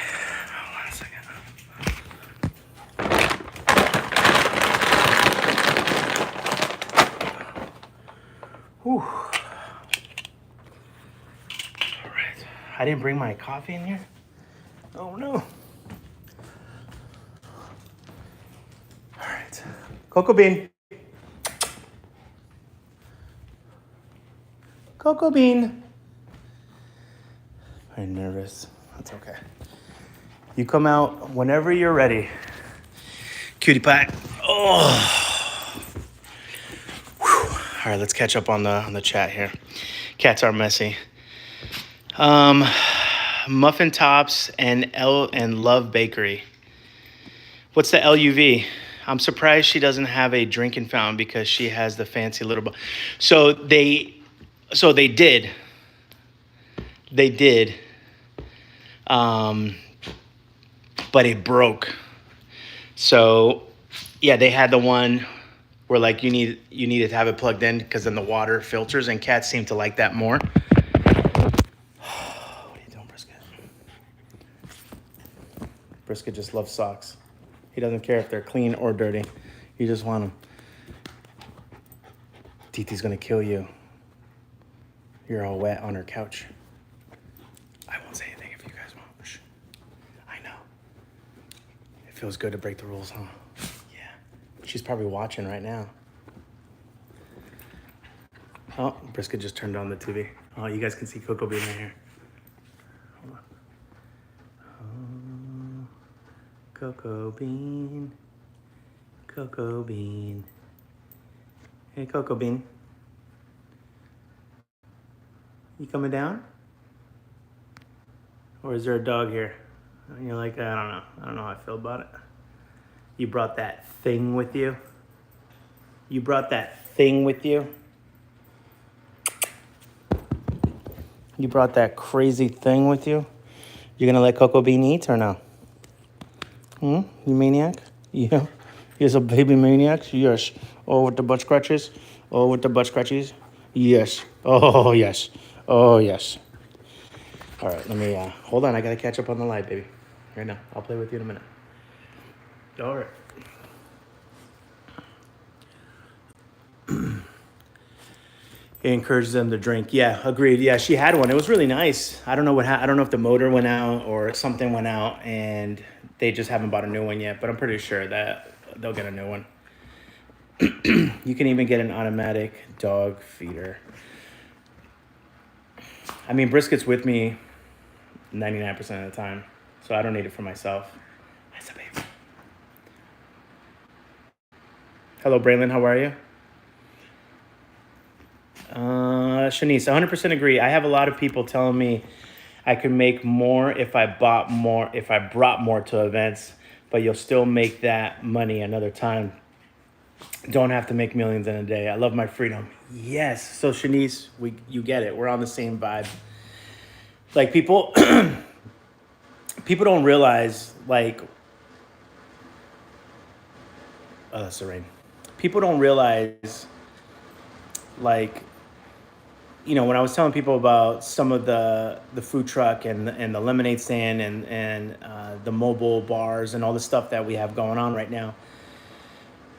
Hold on a second. Whew. All right. I didn't bring my coffee in here. Oh, no. All right. Cocoa Bean. Cocoa Bean. I'm nervous. That's okay. You come out whenever you're ready. Cutie pie. Oh. Whew. All right, let's catch up on the chat here. Cats are messy. Muffin Tops and Love Bakery. What's the LUV? I'm surprised she doesn't have a drinking fountain because she has the fancy little. So they did. They did. But it broke. So yeah, they had the one where like you needed to have it plugged in because then the water filters, and cats seem to like that more. What are you doing, Brisket? Brisket just loves socks. He doesn't care if they're clean or dirty. You just want them. Titi's gonna kill you. You're all wet on her couch. I won't say anything if you guys won't. Shh. I know. It feels good to break the rules, huh? Yeah. She's probably watching right now. Oh, Brisket just turned on the TV. Oh, you guys can see Cocoa Bean right here. Hold on. Oh, Cocoa Bean. Cocoa Bean. Hey, Cocoa Bean. You coming down? Or is there a dog here? And you're like, I don't know. I don't know how I feel about it. You brought that thing with you? You brought that thing with you? You brought that crazy thing with you? You're gonna let Cocoa Bean eat or no? You maniac? Yeah. You're a baby maniac? Yes. Oh, with the butt scratches? Oh, with the butt scratches? Yes. Oh, yes. Oh, yes. All right, let me, hold on. I got to catch up on the live, baby. Right now. I'll play with you in a minute. All right. It encourages them to drink. Yeah, agreed. Yeah, she had one. It was really nice. I don't know I don't know if the motor went out or something went out, and they just haven't bought a new one yet, but I'm pretty sure that they'll get a new one. You can even get an automatic dog feeder. I mean, Brisket's with me 99% of the time, so I don't need it for myself. Hi, babe. Hello, Braylon. How are you? Shanice, 100% agree. I have a lot of people telling me I could make more if I brought more to events, but you'll still make that money another time. Don't have to make millions in a day. I love my freedom. Yes. So Shanice, you get it. We're on the same vibe. Like people people don't realize like oh, that's the rain. People don't realize like when I was telling people about some of the food truck and the lemonade stand and the mobile bars and all the stuff that we have going on right now,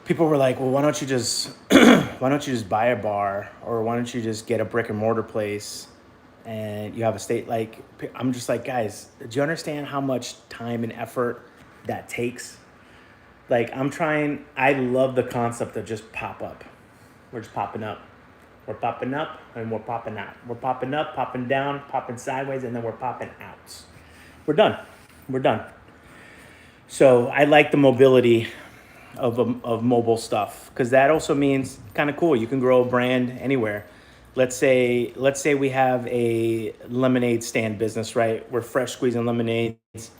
people were like, well, why don't you just buy a bar, or why don't you just get a brick and mortar place and you have a state? Like, I'm just like, guys, do you understand how much time and effort that takes? Like, I love the concept of just pop up. We're just popping up. We're popping up and we're popping out. We're popping up, popping down, popping sideways, and then we're popping out. We're done. We're done. So I like the mobility of mobile stuff, because that also means kind of cool. You can grow a brand anywhere. Let's say we have a lemonade stand business, right? We're fresh squeezing lemonades,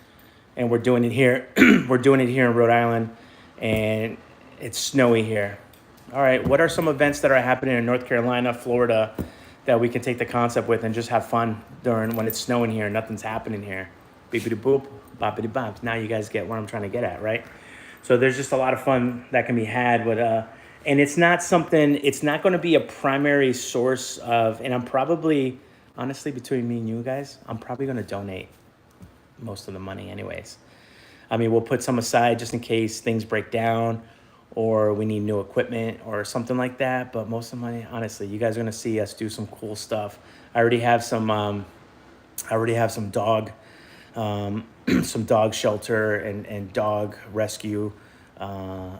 and we're doing it here. We're doing it here in Rhode Island, and it's snowy here. All right, what are some events that are happening in North Carolina, Florida, that we can take the concept with and just have fun during when it's snowing here and nothing's happening here? Beepity boop, boppity bops. Now you guys get what I'm trying to get at, right? So there's just a lot of fun that can be had with, and it's not going to be a primary source of, and I'm probably, honestly, between me and you guys, I'm probably going to donate most of the money anyways. I mean, we'll put some aside just in case things break down or we need new equipment or something like that. But most of the money, honestly, you guys are going to see us do some cool stuff. I already have some dog, some dog shelter and dog rescue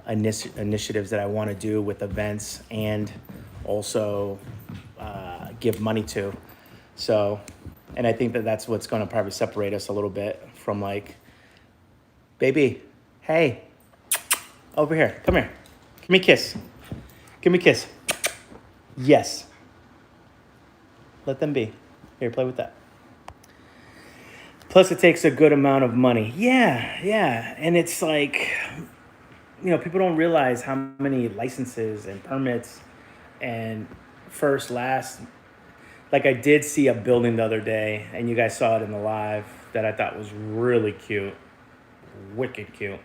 initiatives that I want to do with events and also give money to. So, and I think that's what's going to probably separate us a little bit from like, baby, hey, over here, come here, give me a kiss, give me a kiss. Yes. Let them be. Here, play with that. Plus, it takes a good amount of money. Yeah. And it's like, people don't realize how many licenses and permits and first, last. Like, I did see a building the other day, and you guys saw it in the live, that I thought was really cute. Wicked cute.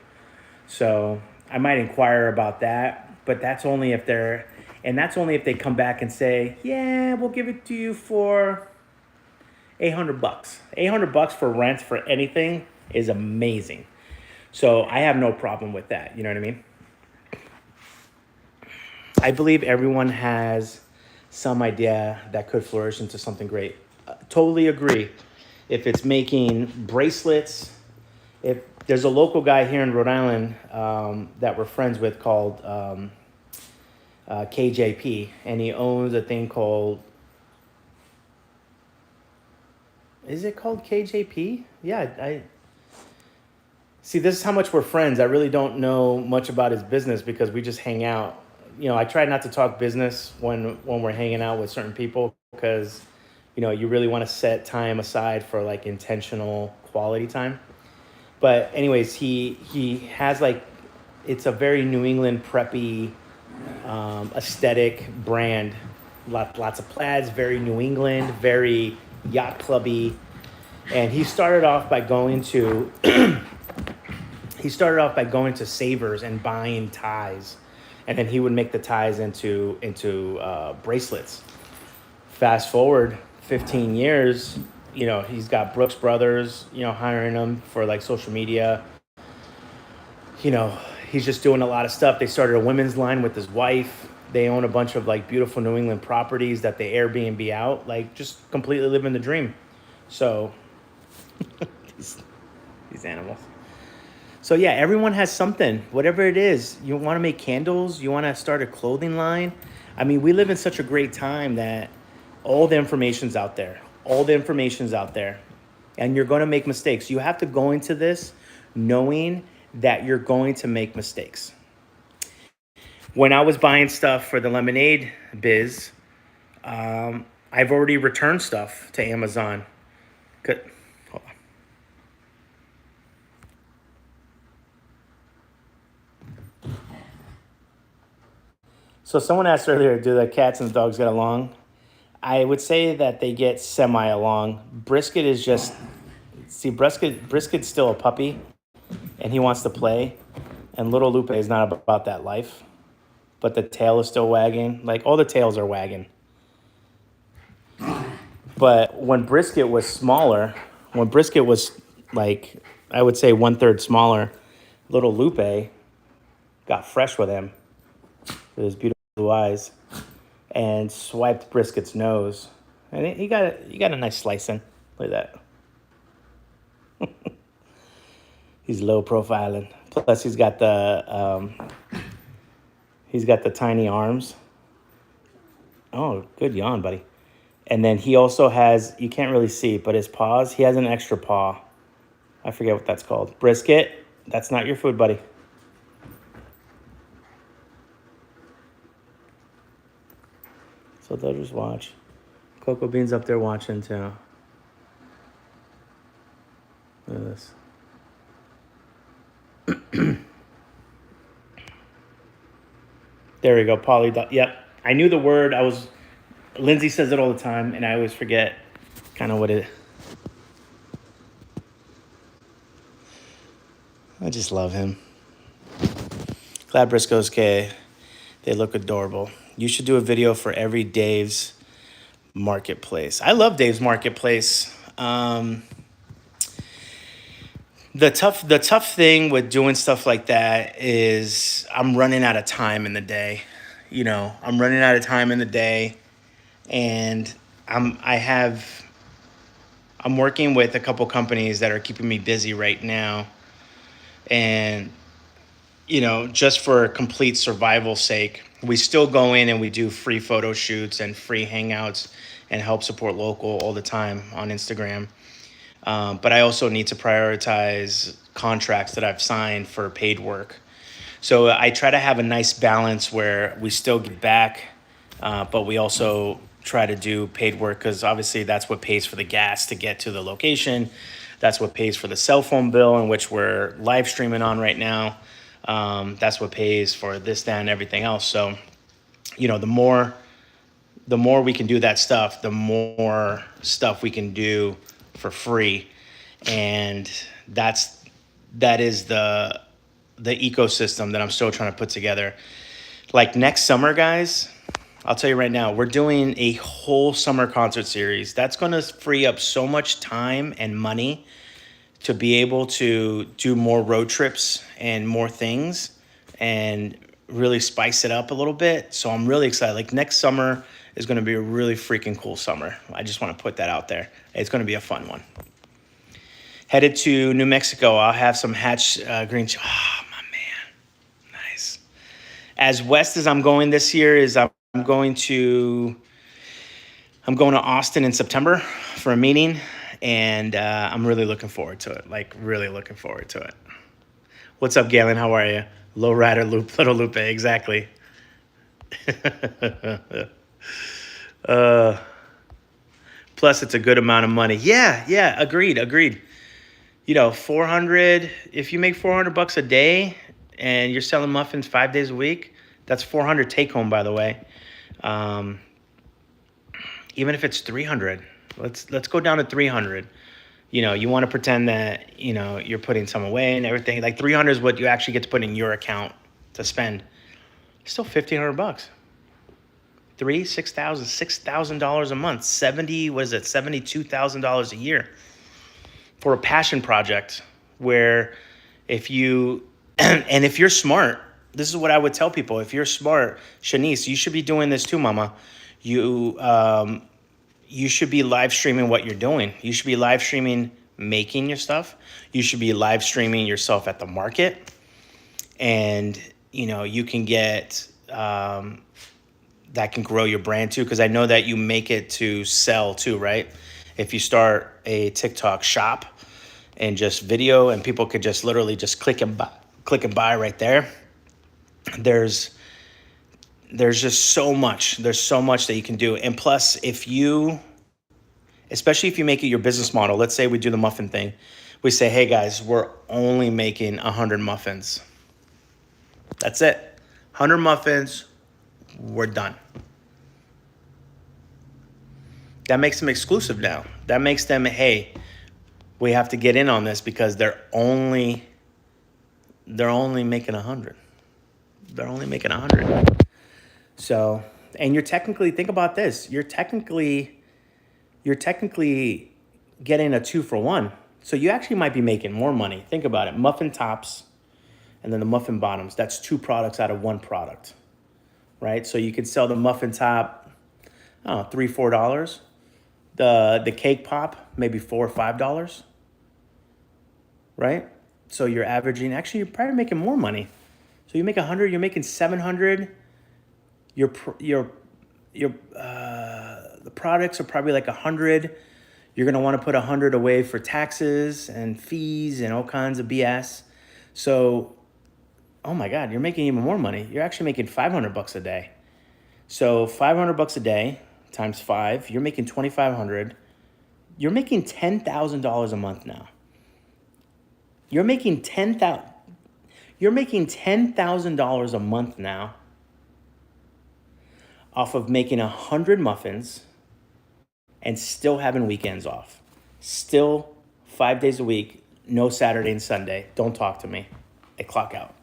So I might inquire about that, but that's only if they come back and say, yeah, we'll give it to you for $800. $800 for rent for anything is amazing. So I have no problem with that. You know what I mean? I believe everyone has some idea that could flourish into something great. Totally agree. If it's making bracelets, if there's a local guy here in Rhode Island that we're friends with called KJP, and he owns a thing called, is it called KJP? Yeah, I see. This is how much we're friends. I really don't know much about his business because we just hang out. I try not to talk business when we're hanging out with certain people because, you really want to set time aside for like intentional quality time. But anyways, he has like, it's a very New England preppy aesthetic brand. Lots of plaids, very New England, very yacht clubby. And he started off by going to Savers and buying ties. And then he would make the ties into bracelets. Fast forward 15 years, he's got Brooks Brothers, hiring him for like social media. He's just doing a lot of stuff. They started a women's line with his wife. They own a bunch of like beautiful New England properties that they Airbnb out, like just completely living the dream. So these animals. So yeah, everyone has something, whatever it is. You want to make candles, you want to start a clothing line. I mean, we live in such a great time that all the information's out there. And you're going to make mistakes. You have to go into this knowing that you're going to make mistakes. When I was buying stuff for the lemonade biz, I I've already returned stuff to Amazon. Good. Hold on. So someone asked earlier, do the cats and the dogs get along? I would say that they get semi along. Brisket is just, see, Brisket's still a puppy, and he wants to play. And little Lupe is not about that life, but the tail is still wagging. Like, all the tails are wagging. But when Brisket was smaller, like, I would say 1/3 smaller, little Lupe got fresh with him with his beautiful blue eyes and swiped Brisket's nose. And he got a nice slicing. Look at that. He's low profiling. Plus, he's got the tiny arms. Oh, good yawn, buddy. And then he also has, you can't really see, but his paws, he has an extra paw. I forget what that's called. Brisket, that's not your food, buddy. So they'll just watch. Cocoa Bean's up there watching too. Look at this. There we go, poly. Yep, I knew the word. Lindsay says it all the time, and I always forget kind of what it. I just love him. Glad Briscoe's okay. They look adorable. You should do a video for every Dave's Marketplace. I love Dave's Marketplace. The tough thing with doing stuff like that is I'm running out of time in the day. I'm running out of time in the day, and I'm working with a couple companies that are keeping me busy right now. And, just for complete survival sake, we still go in and we do free photo shoots and free hangouts and help support local all the time on Instagram. But I also need to prioritize contracts that I've signed for paid work. So I try to have a nice balance where we still give back, but we also try to do paid work, because obviously that's what pays for the gas to get to the location. That's what pays for the cell phone bill, in which we're live streaming on right now. That's what pays for this, that, and everything else. So, the more we can do that stuff, the more stuff we can do for free. And that is the ecosystem that I'm still trying to put together. Like next summer, guys, I'll tell you right now, we're doing a whole summer concert series. That's going to free up so much time and money to be able to do more road trips and more things and really spice it up a little bit. So I'm really excited. Like next summer is going to be a really freaking cool summer. I just want to put that out there. It's going to be a fun one. Headed to New Mexico. I'll have some Hatch green. Oh, my man. Nice. As west as I'm going this year is I'm going to Austin in September for a meeting, and I'm really looking forward to it. Like, really looking forward to it. What's up, Galen? How are you? Low rider, little Lupe, exactly. Plus, it's a good amount of money. Yeah, agreed. 400. If you make $400 a day and you're selling muffins 5 days a week, that's 400 take home, by the way. Even if it's 300, let's go down to 300. You want to pretend that, you're putting some away and everything. Like 300 is what you actually get to put in your account to spend. Still $1,500. $6,000 a month. $72,000 a year for a passion project where if you're smart, this is what I would tell people. If you're smart, Shanice, you should be doing this too, mama. You should be live streaming what you're doing. You should be live streaming making your stuff. You should be live streaming yourself at the market. And, you can get, that can grow your brand too. Cause I know that you make it to sell too, right? If you start a TikTok shop and just video and people could just literally just click and buy right there. there's just so much. There's so much that you can do. And plus, especially if you make it your business model, let's say we do the muffin thing. We say, hey guys, we're only making 100 muffins. That's it. 100 muffins, we're done. That makes them exclusive now. That makes them, hey, we have to get in on this because they're only making 100. They're only making 100. So, and you're technically, think about this. You're technically getting a 2-for-1. So you actually might be making more money. Think about it. Muffin tops and then the muffin bottoms. That's 2 products out of 1 product, right? So you could sell the muffin top, I don't know, $3-4. The cake pop, maybe $4 or $5, right? So you're averaging, actually you're probably making more money. So you make 100, you're making 700. The products are probably like 100. You're gonna want to put 100 away for taxes and fees and all kinds of BS. So, oh my God, you're making even more money. You're actually making $500 a day. So $500 a day times 5, you're making $2,500. You're making $10,000 a month now. You're making $10,000 a month now off of making 100 muffins and still having weekends off. Still 5 days a week, no Saturday and Sunday. Don't talk to me. I clock out.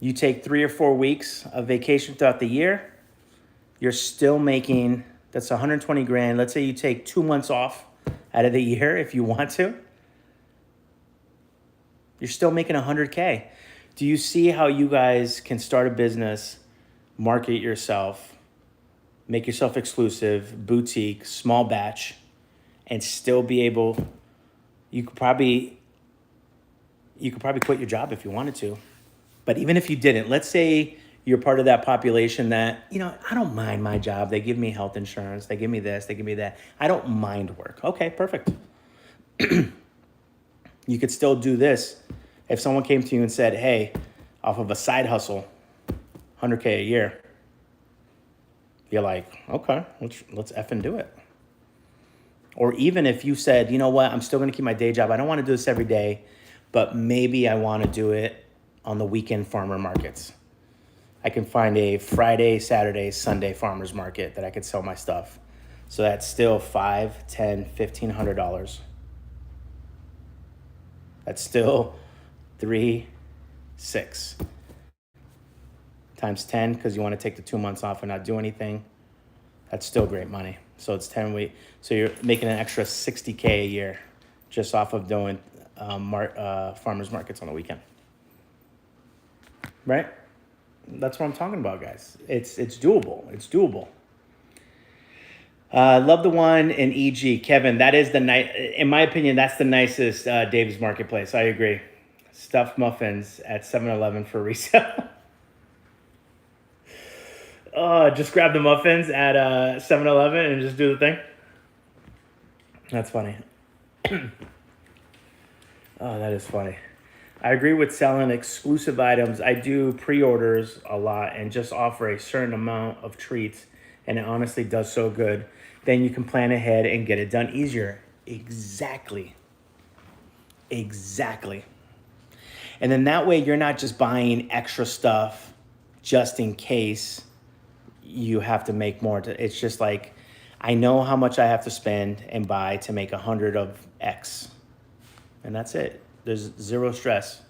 You take 3 or 4 weeks of vacation throughout the year, you're still making, that's 120 grand. Let's say you take 2 months off out of the year if you want to. You're still making 100K. Do you see how you guys can start a business, market yourself, make yourself exclusive, boutique, small batch, and still be able, you could probably quit your job if you wanted to. But even if you didn't, let's say you're part of that population that, I don't mind my job. They give me health insurance. They give me this. They give me that. I don't mind work. Okay, perfect. You could still do this. If someone came to you and said, hey, off of a side hustle, 100K a year, you're like, okay, let's effing do it. Or even if you said, you know what, I'm still going to keep my day job. I don't want to do this every day, but maybe I want to do it on the weekend farmer markets. I can find a Friday, Saturday, Sunday farmers market that I could sell my stuff. So that's still $5, $10, $1,500. That's still 3, 6 times 10 because you want to take the 2 months off and not do anything. That's still great money. So it's 10 weeks. So you're making an extra 60K a year just off of doing farmers markets on the weekend. Right? That's what I'm talking about, guys. It's doable. It's doable. Love the one in EG. Kevin, that is in my opinion, that's the nicest Dave's Marketplace. I agree. Stuffed muffins at 7-Eleven for resale. Just grab the muffins at 7-Eleven and just do the thing. That's funny. That is funny. I agree with selling exclusive items. I do pre-orders a lot and just offer a certain amount of treats, and it honestly does so good. Then you can plan ahead and get it done easier. Exactly. And then that way you're not just buying extra stuff just in case you have to make more. It's just like, I know how much I have to spend and buy to make 100 of X. And that's it. There's zero stress.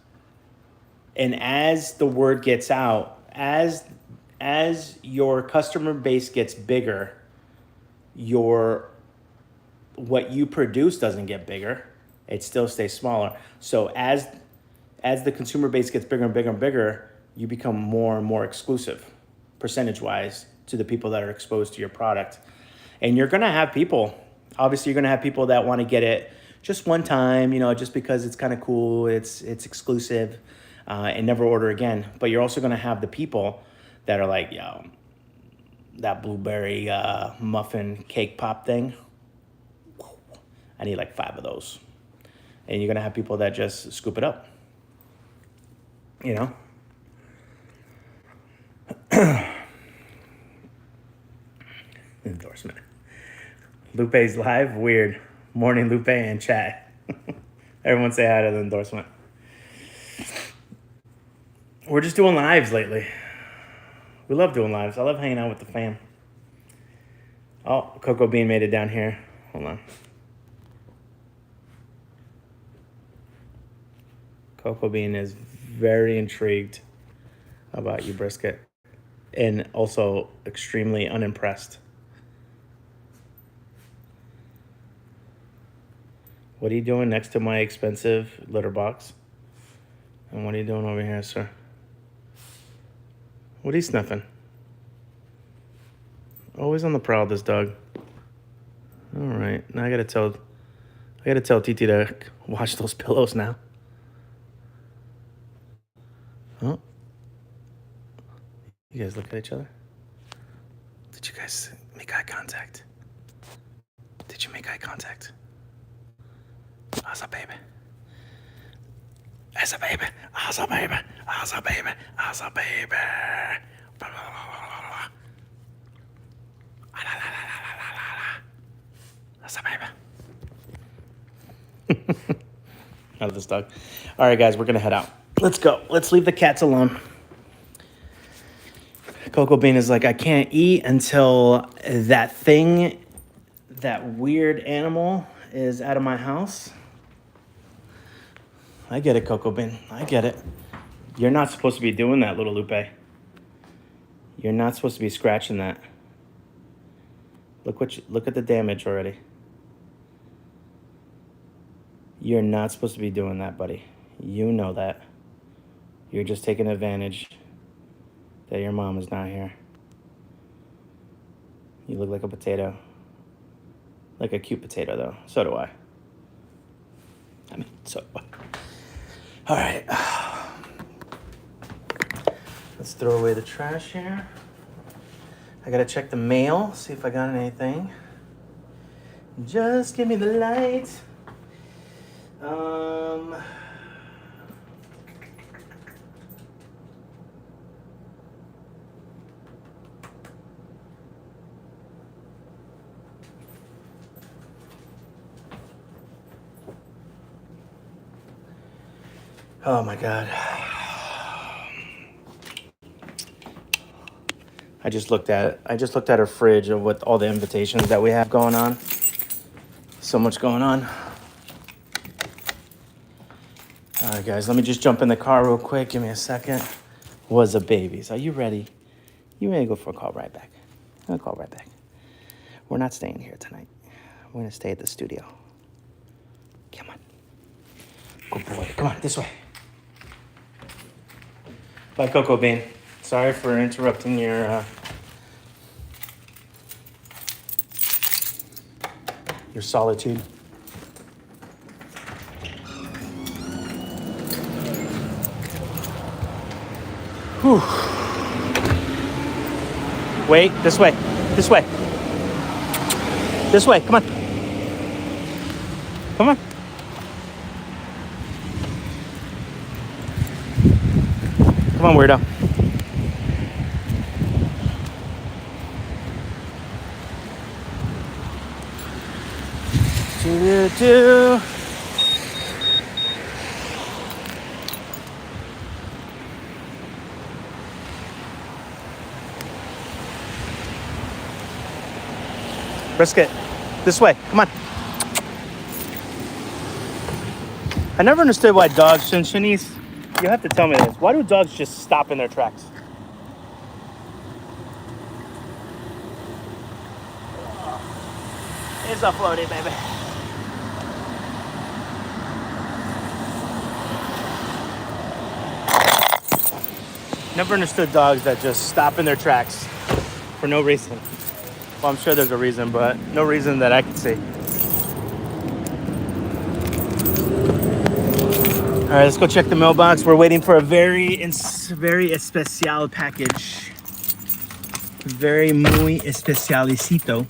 And as the word gets out, as your customer base gets bigger, what you produce doesn't get bigger. It still stays smaller. So as the consumer base gets bigger and bigger and bigger, you become more and more exclusive, percentage-wise, to the people that are exposed to your product. And you're gonna have people, obviously you're gonna have people that wanna get it just one time, just because it's kind of cool, it's exclusive, and never order again. But you're also gonna have the people that are like, yo, that blueberry muffin cake pop thing, I need like 5 of those. And you're gonna have people that just scoop it up, Endorsement. Lupe's live. Weird. Morning, Lupe and chat. Everyone say hi to the endorsement. We're just doing lives lately. We love doing lives. I love hanging out with the fam. Oh, Coco Bean made it down here. Hold on. Coco Bean is very intrigued about you, Brisket, and also extremely unimpressed. What are you doing next to my expensive litter box? And what are you doing over here, sir? What are you sniffing? Always on the prowl, this dog. All right, now I gotta tell Titi to wash those pillows now. Oh, you guys look at each other. Did you guys make eye contact? Did you make eye contact? How's up, baby? How's up, baby? How's up, baby? How's up, baby? How's up, baby? How's up, baby? I love this dog. All right, guys, we're gonna head out. Let's go. Let's leave the cats alone. Coco Bean is like, I can't eat until that thing, that weird animal, is out of my house. I get it, Coco Bean. I get it. You're not supposed to be doing that, little Lupe. You're not supposed to be scratching that. Look at the damage already. You're not supposed to be doing that, buddy. You know that. You're just taking advantage that your mom is not here. You look like a potato. Like a cute potato, though. So do I. So do I. All right. Let's throw away the trash here. I gotta check the mail, see if I got anything. Just give me the light. Oh my God. I just looked at her fridge of what all the invitations that we have going on. So much going on. All right, guys, let me just jump in the car real quick. Give me a second. Was a babies. Are you ready? You ready to go for a call right back? I'm gonna call right back. We're not staying here tonight. We're gonna stay at the studio. Come on. Good boy. Come on, this way. Bye, Coco Bean. Sorry for interrupting your solitude. Whew. Wait, this way. This way. This way, come on. Come on. Come on, weirdo. Do. Brisket, this way, come on. I never understood why dogs, Shanice, you have to tell me this. Why do dogs just stop in their tracks? It's uploaded, baby. Never understood dogs that just stop in their tracks for no reason. Well, I'm sure there's a reason, but no reason that I can see. All right, let's go check the mailbox. We're waiting for a very especial package. Very muy especialicito.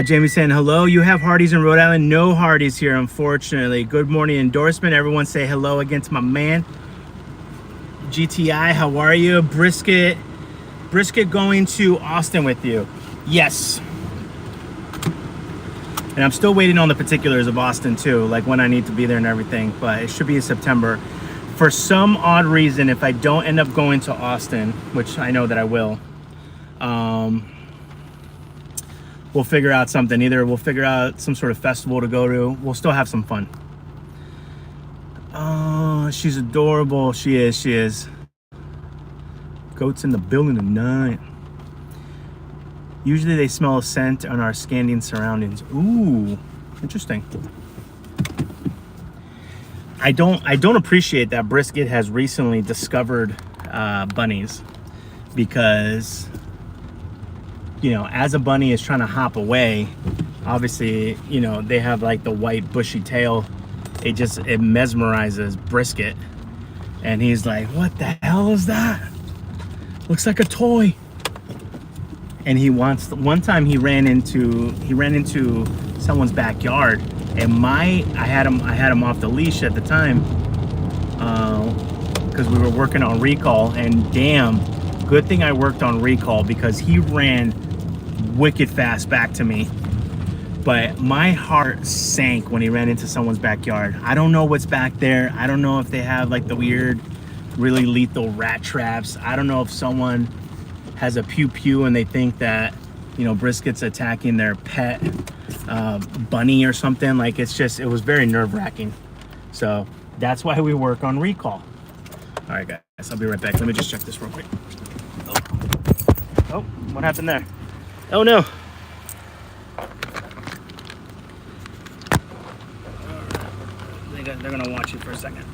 Jamie saying, hello, you have Hardee's in Rhode Island? No Hardee's here, unfortunately. Good morning endorsement. Everyone say hello again to my man. GTI, how are you? Brisket Brisket going to Austin with you? Yes. And I'm still waiting on the particulars of Austin too, like when I need to be there and everything, but it should be in September. For some odd reason, if I don't end up going to Austin, which I know that I will, we'll figure out something. Either we'll figure out some sort of festival to go to. We'll still have some fun. Oh, she's adorable. She is. Goats in the building tonight. Usually they smell a scent on our Scandian surroundings. Ooh, interesting. I don't appreciate that Brisket has recently discovered bunnies, because, you know, as a bunny is trying to hop away, obviously, you know, they have like the white bushy tail. It mesmerizes Brisket, and he's like, what the hell is that? Looks like a toy. And he wants, one time he ran into someone's backyard, and I had him off the leash at the time, because we were working on recall, and damn, good thing I worked on recall, because he ran wicked fast back to me. But my heart sank when he ran into someone's backyard. I don't know what's back there. I don't know if they have like the weird, really lethal rat traps. I don't know if someone has a pew and they think that, you know, Brisket's attacking their pet bunny or something. Like, it was very nerve-wracking. So that's why we work on recall. All right, guys, I'll be right back. Let me just check this real quick. Oh, what happened there? Oh no. They're gonna watch it for a second.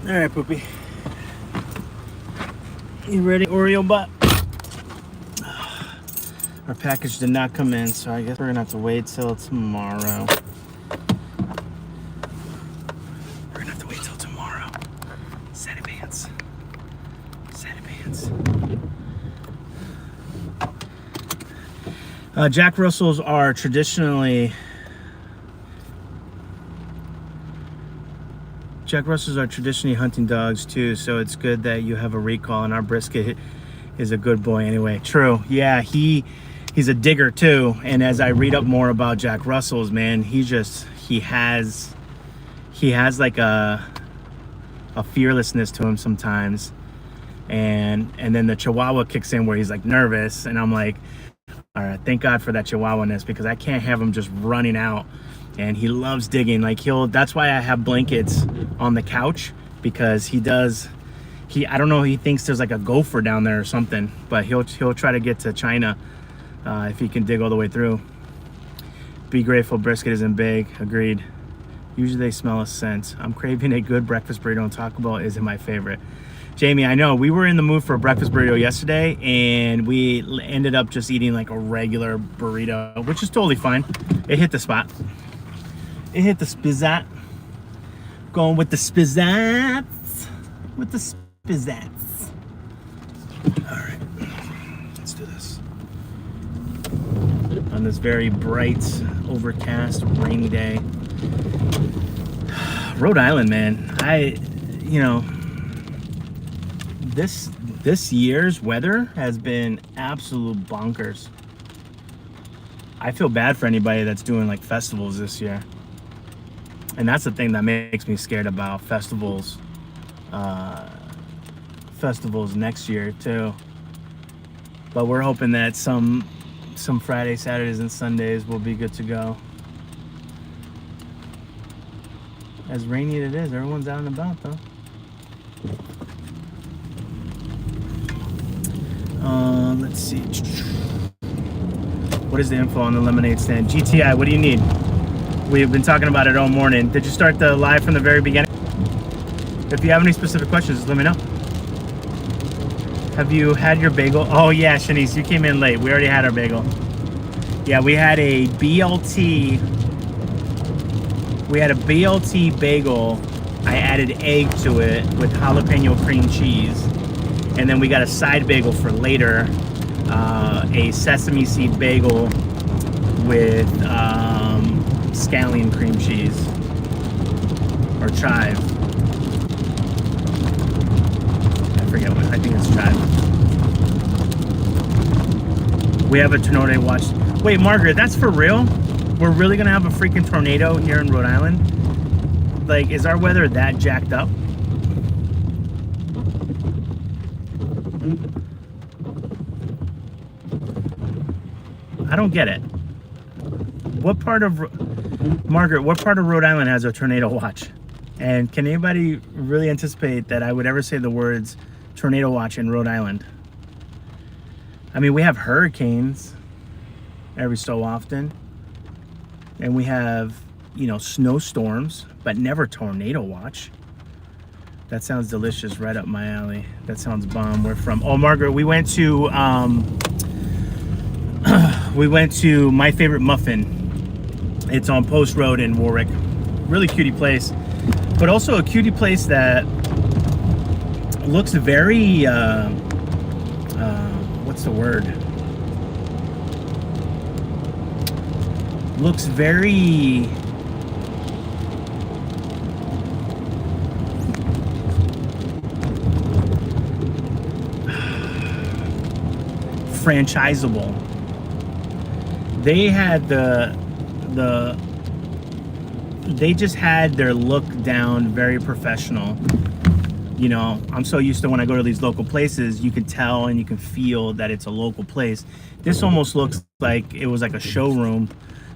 All right, Poopy. You ready, Oreo butt? Our package did not come in, so I guess we're gonna have to wait till tomorrow. Set advance. Jack Russells are traditionally hunting dogs too, so it's good that you have a recall, and our Brisket is a good boy anyway. True. Yeah, he's a digger too, and as I read up more about Jack Russells, man, he has like a fearlessness to him sometimes, and then the Chihuahua kicks in where he's like nervous, and I'm like, all right, thank God for that Chihuahua-ness, because I can't have him just running out. And he loves digging. Like, that's why I have blankets on the couch, because I don't know, he thinks there's like a gopher down there or something, but he'll try to get to China if he can dig all the way through. Be grateful Brisket isn't big. Agreed. Usually they smell a scent. I'm craving a good breakfast burrito, and Taco Bell isn't my favorite. Jamie, I know we were in the mood for a breakfast burrito yesterday, and we ended up just eating like a regular burrito, which is totally fine. It hit the spot. It hit the spizzat. Going with the spizzats. With the spizzats. All right, let's do this. On this very bright, overcast, rainy day. Rhode Island, man. This year's weather has been absolute bonkers. I feel bad for anybody that's doing like festivals this year. And that's the thing that makes me scared about festivals next year too. But we're hoping that some Fridays, Saturdays, and Sundays will be good to go. As rainy as it is, everyone's out and about though. Let's see. What is the info on the lemonade stand? GTI, what do you need? We've been talking about it all morning. Did you start the live from the very beginning? If you have any specific questions, just let me know. Have you had your bagel? Oh yeah, Shanice, you came in late. We already had our bagel. Yeah, we had a BLT. We had a BLT bagel. I added egg to it with jalapeno cream cheese. And then we got a side bagel for later. A sesame seed bagel with scallion cream cheese. Or chive. I forget what, I think it's chive. We have a tornado watch. Wait, Margaret, that's for real? We're really gonna have a freaking tornado here in Rhode Island? Like, is our weather that jacked up? I don't get it. What part of, Margaret, what part of Rhode Island has a tornado watch? And can anybody really anticipate that I would ever say the words tornado watch in Rhode Island? I mean, we have hurricanes every so often. And we have, you know, snowstorms, but never tornado watch. That sounds delicious, right up my alley. That sounds bomb. We're from, oh, Margaret, we went to My Favorite Muffin. It's on Post Road in Warwick. Really cutie place, but also a cutie place that looks very, what's the word? Looks very franchisable. They had they just had their look down, very professional. You know, I'm so used to when I go to these local places, you can tell and you can feel that it's a local place. This almost looks like it was like a showroom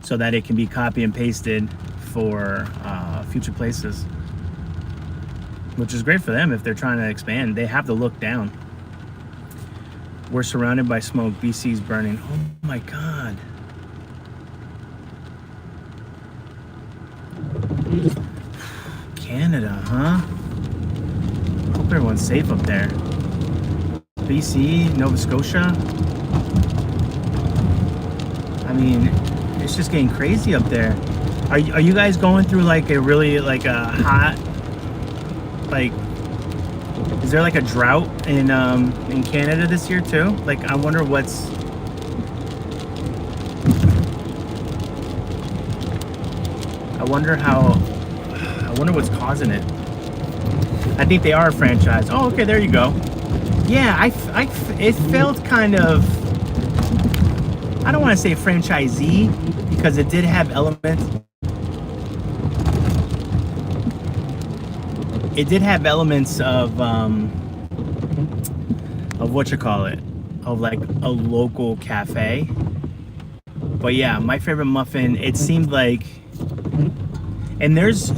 so that it can be copy and pasted for future places, which is great for them if they're trying to expand. They have to look down. We're surrounded by smoke. BC's burning. Oh my God. Canada, huh? Hope everyone's safe up there. BC, Nova Scotia. I mean, it's just getting crazy up there. Are you guys going through like a really like a hot, like, is there like a drought in Canada this year too? Like, I wonder what's, I wonder what's causing it. I think they are a franchise. Oh, okay, there you go. Yeah, it felt kind of, I don't want to say franchisee because it did have elements. It did have elements of what you call it, of like a local cafe. But yeah, My Favorite Muffin, it seemed like, and there's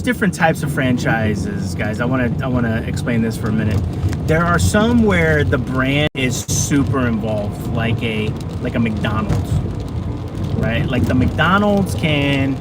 different types of franchises, guys. I want to explain this for a minute. There are some where the brand is super involved, like a McDonald's, right? Like the McDonald's can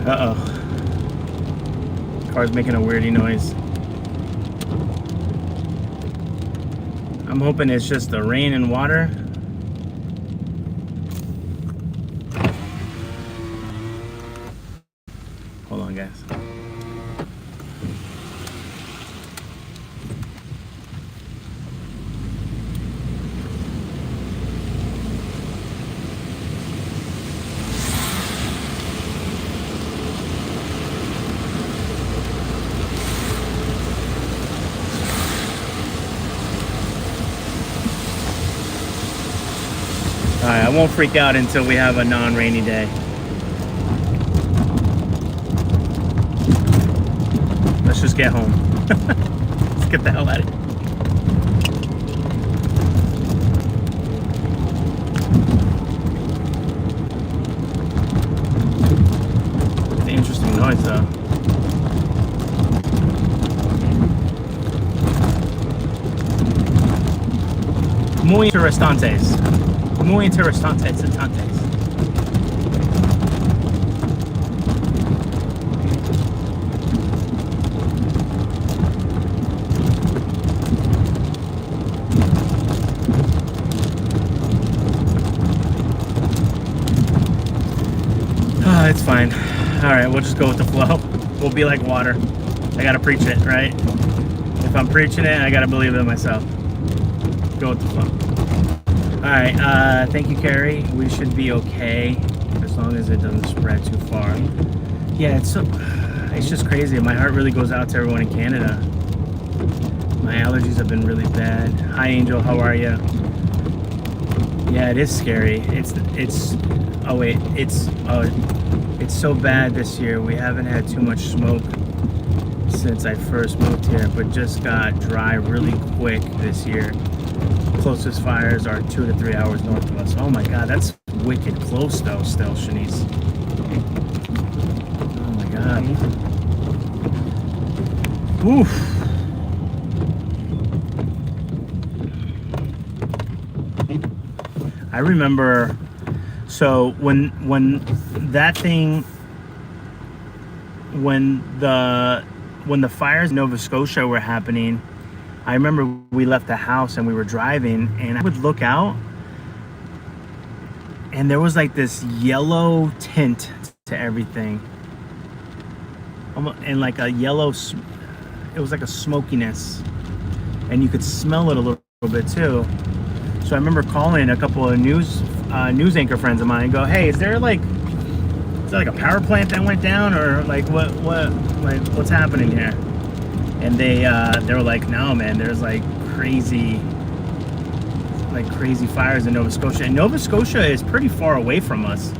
Uh-oh. Car's making a weirdy noise. I'm hoping it's just the rain and water. Hold on, guys. won't freak out until we have a non-rainy day. Let's just get home. Let's get the hell out of here. It's an interesting noise though. Muy interesantes. Muy interesantes. Oh, it's fine. All right, we'll just go with the flow. We'll be like water. I gotta preach it, right? If I'm preaching it, I gotta believe it myself. Go with the flow. All right, thank you, Carrie. We should be okay as long as it doesn't spread too far. Yeah, it's just crazy. My heart really goes out to everyone in Canada. My allergies have been really bad. Hi, Angel. How are you? Yeah, it is scary. It's so bad this year. We haven't had too much smoke since I first moved here, but just got dry really quick this year. Closest fires are 2 to 3 hours north of us. Oh my God, that's wicked close though, still, Shanice. Oh my God. Oof. I remember, so when the fires in Nova Scotia were happening, I remember we left the house and we were driving, and I would look out and there was like this yellow tint to everything. And like a yellow, it was like a smokiness, and you could smell it a little bit too. So I remember calling a couple of news anchor friends of mine and go, hey, is there like a power plant that went down, or like what's happening here? And they were like, no, man, there's like crazy fires in Nova Scotia. And Nova Scotia is pretty far away from us.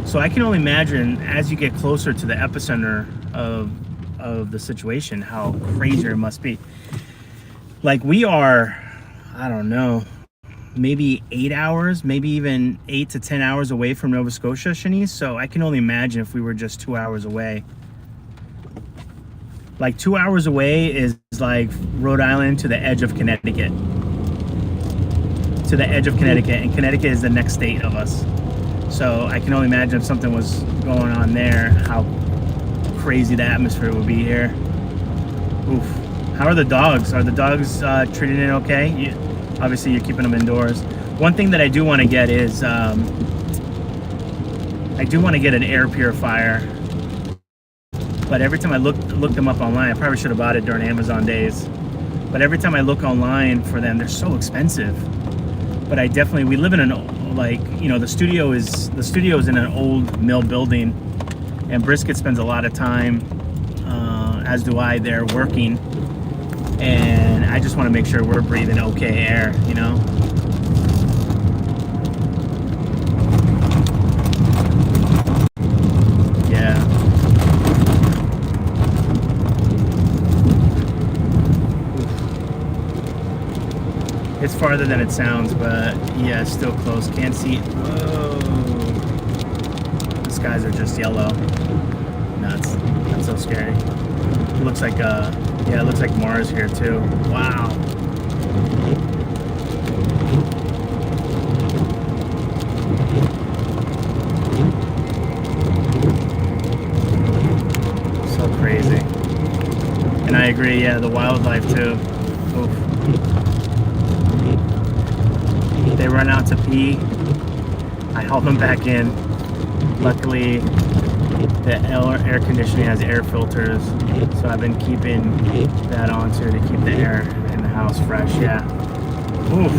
So I can only imagine, as you get closer to the epicenter of the situation, how crazy it must be. Like, we are, I don't know, maybe 8 hours, maybe even 8 to 10 hours away from Nova Scotia, Shanice. So I can only imagine if we were just 2 hours away. Like 2 hours away is like Rhode Island to the edge of Connecticut. To the edge of Connecticut, and Connecticut is the next state of us. So I can only imagine if something was going on there, how crazy the atmosphere would be here. Oof. How are the dogs? Are the dogs treating it okay? Obviously you're keeping them indoors. One thing that I do want to get is, I do want to get an air purifier. But every time I look them up online, I probably should have bought it during Amazon days. But every time I look online for them, they're so expensive. But we live in the studio is in an old mill building, and Brisket spends a lot of time, as do I, there working. And I just want to make sure we're breathing okay air, you know? It's farther than it sounds, but yeah, it's still close. Can't see. Whoa. The skies are just yellow. Nuts. That's so scary. It looks like it looks like Mars here too. Wow. So crazy. And I agree, yeah, the wildlife too. Oof. They run out to pee, I haul them back in. Luckily, the air conditioning has air filters, so I've been keeping that on too to keep the air in the house fresh. Yeah. Oof.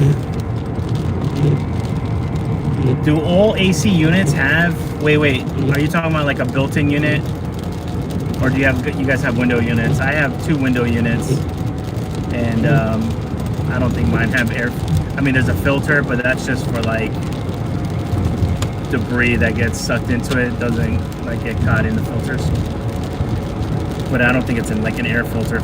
Do all AC units have? Wait. Are you talking about like a built-in unit, or do you guys have window units? I have 2 window units, and I don't think mine have air. I mean, there's a filter, but that's just for like debris that gets sucked into it doesn't like get caught in the filters. But I don't think it's in like an air filter.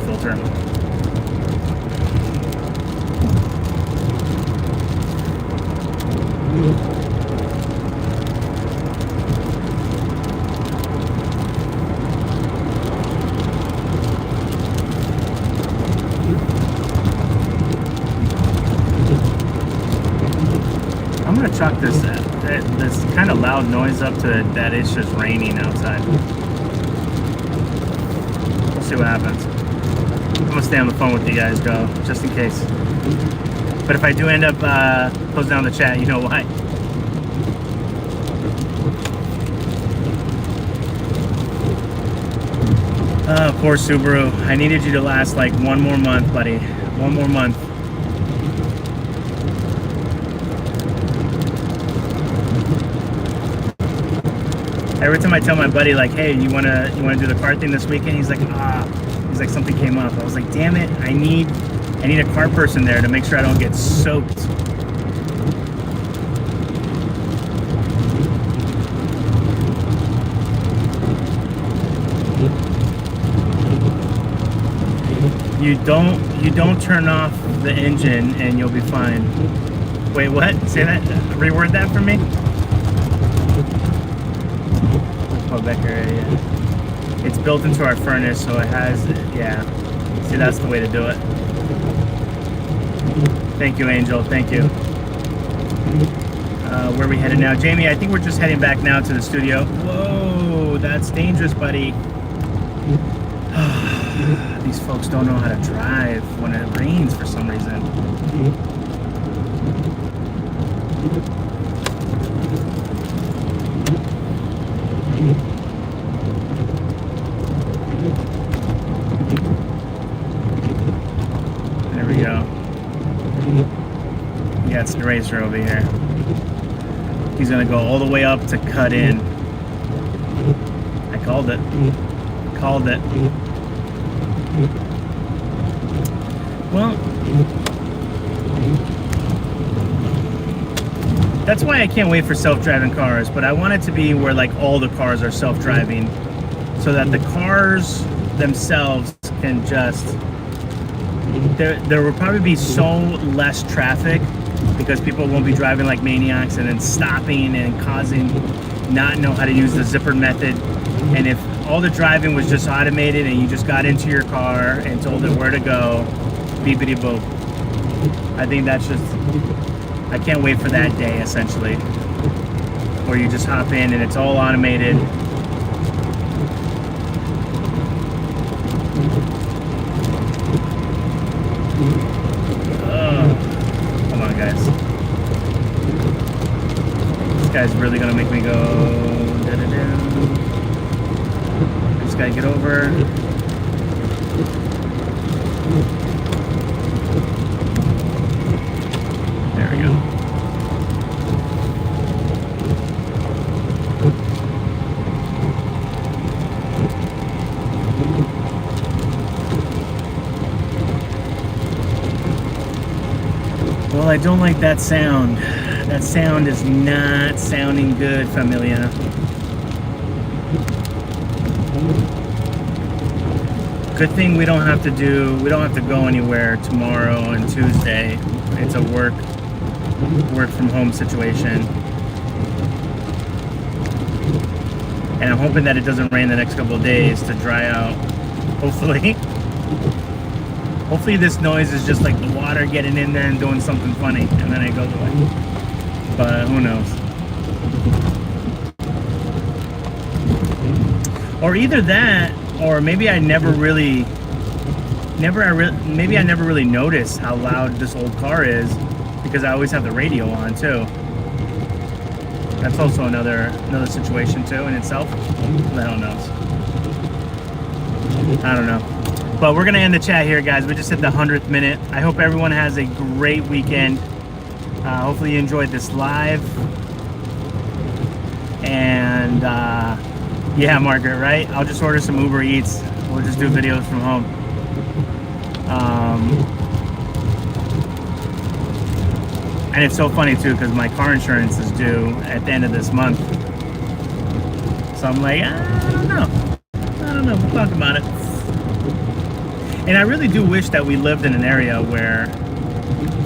I'm gonna chalk this kind of loud noise up to that it's just raining outside. We'll see what happens. I'm gonna stay on the phone with you guys, Joe, just in case. But if I do end up closing down the chat, you know why. Poor Subaru. I needed you to last like one more month, buddy. One more month. Every time I tell my buddy, like, hey, you wanna do the car thing this weekend? He's like, he's like, something came up. I was like, damn it, I need a car person there to make sure I don't get soaked. You don't turn off the engine and you'll be fine. Wait, what? Say that. Reword that for me. Becker, yeah. It's built into our furnace, so it has, yeah. See, that's the way to do it. Thank you, Angel. Thank you. Where are we headed now? Jamie, I think we're just heading back now to the studio. Whoa, that's dangerous, buddy. These folks don't know how to drive when it rains for some reason. There we go. Yeah, it's the racer over here. He's gonna go all the way up to cut in. I called it. Called it. Well, that's why I can't wait for self-driving cars, but I want it to be where like all the cars are self-driving so that the cars themselves can just, there will probably be so less traffic because people won't be driving like maniacs and then stopping and causing not know how to use the zipper method. And if all the driving was just automated and you just got into your car and told it where to go, beepity boop. I think that's just, I can't wait for that day essentially, where you just hop in and it's all automated. Oh, come on guys. This guy's really gonna make me go da-da-da. Just gotta get over. There we go. Well, I don't like that sound. That sound is not sounding good, familia. Good thing we don't have to go anywhere tomorrow and Tuesday. It's a work from home situation. And I'm hoping that it doesn't rain the next couple of days to dry out. Hopefully. Hopefully this noise is just like the water getting in there and doing something funny and then it goes away. But who knows? Or either that, or maybe I never really noticed how loud this old car is because I always have the radio on too. That's also another situation too in itself. Who the hell knows? I don't know. But we're gonna end the chat here, guys. We just hit the 100th minute. I hope everyone has a great weekend. Hopefully you enjoyed this live. And yeah, Margaret, right? I'll just order some Uber Eats. We'll just do videos from home. And it's so funny too because my car insurance is due at the end of this month. So I'm like, I don't know. We'll talk about it. And I really do wish that we lived in an area where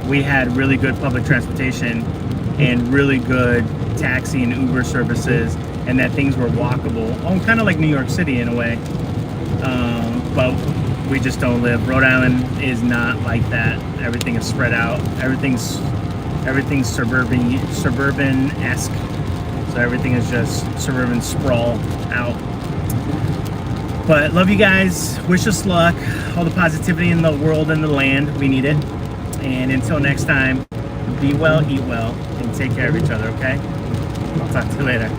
we had really good public transportation and really good taxi and Uber services, and that things were walkable. Oh, kind of like New York City in a way. But we just don't live. Rhode Island is not like that. Everything is spread out. Everything's suburban-esque. So everything is just suburban sprawl out. But love you guys. Wish us luck. All the positivity in the world and the land. We need it. And until next time, be well, eat well, and take care of each other, okay? I'll talk to you later.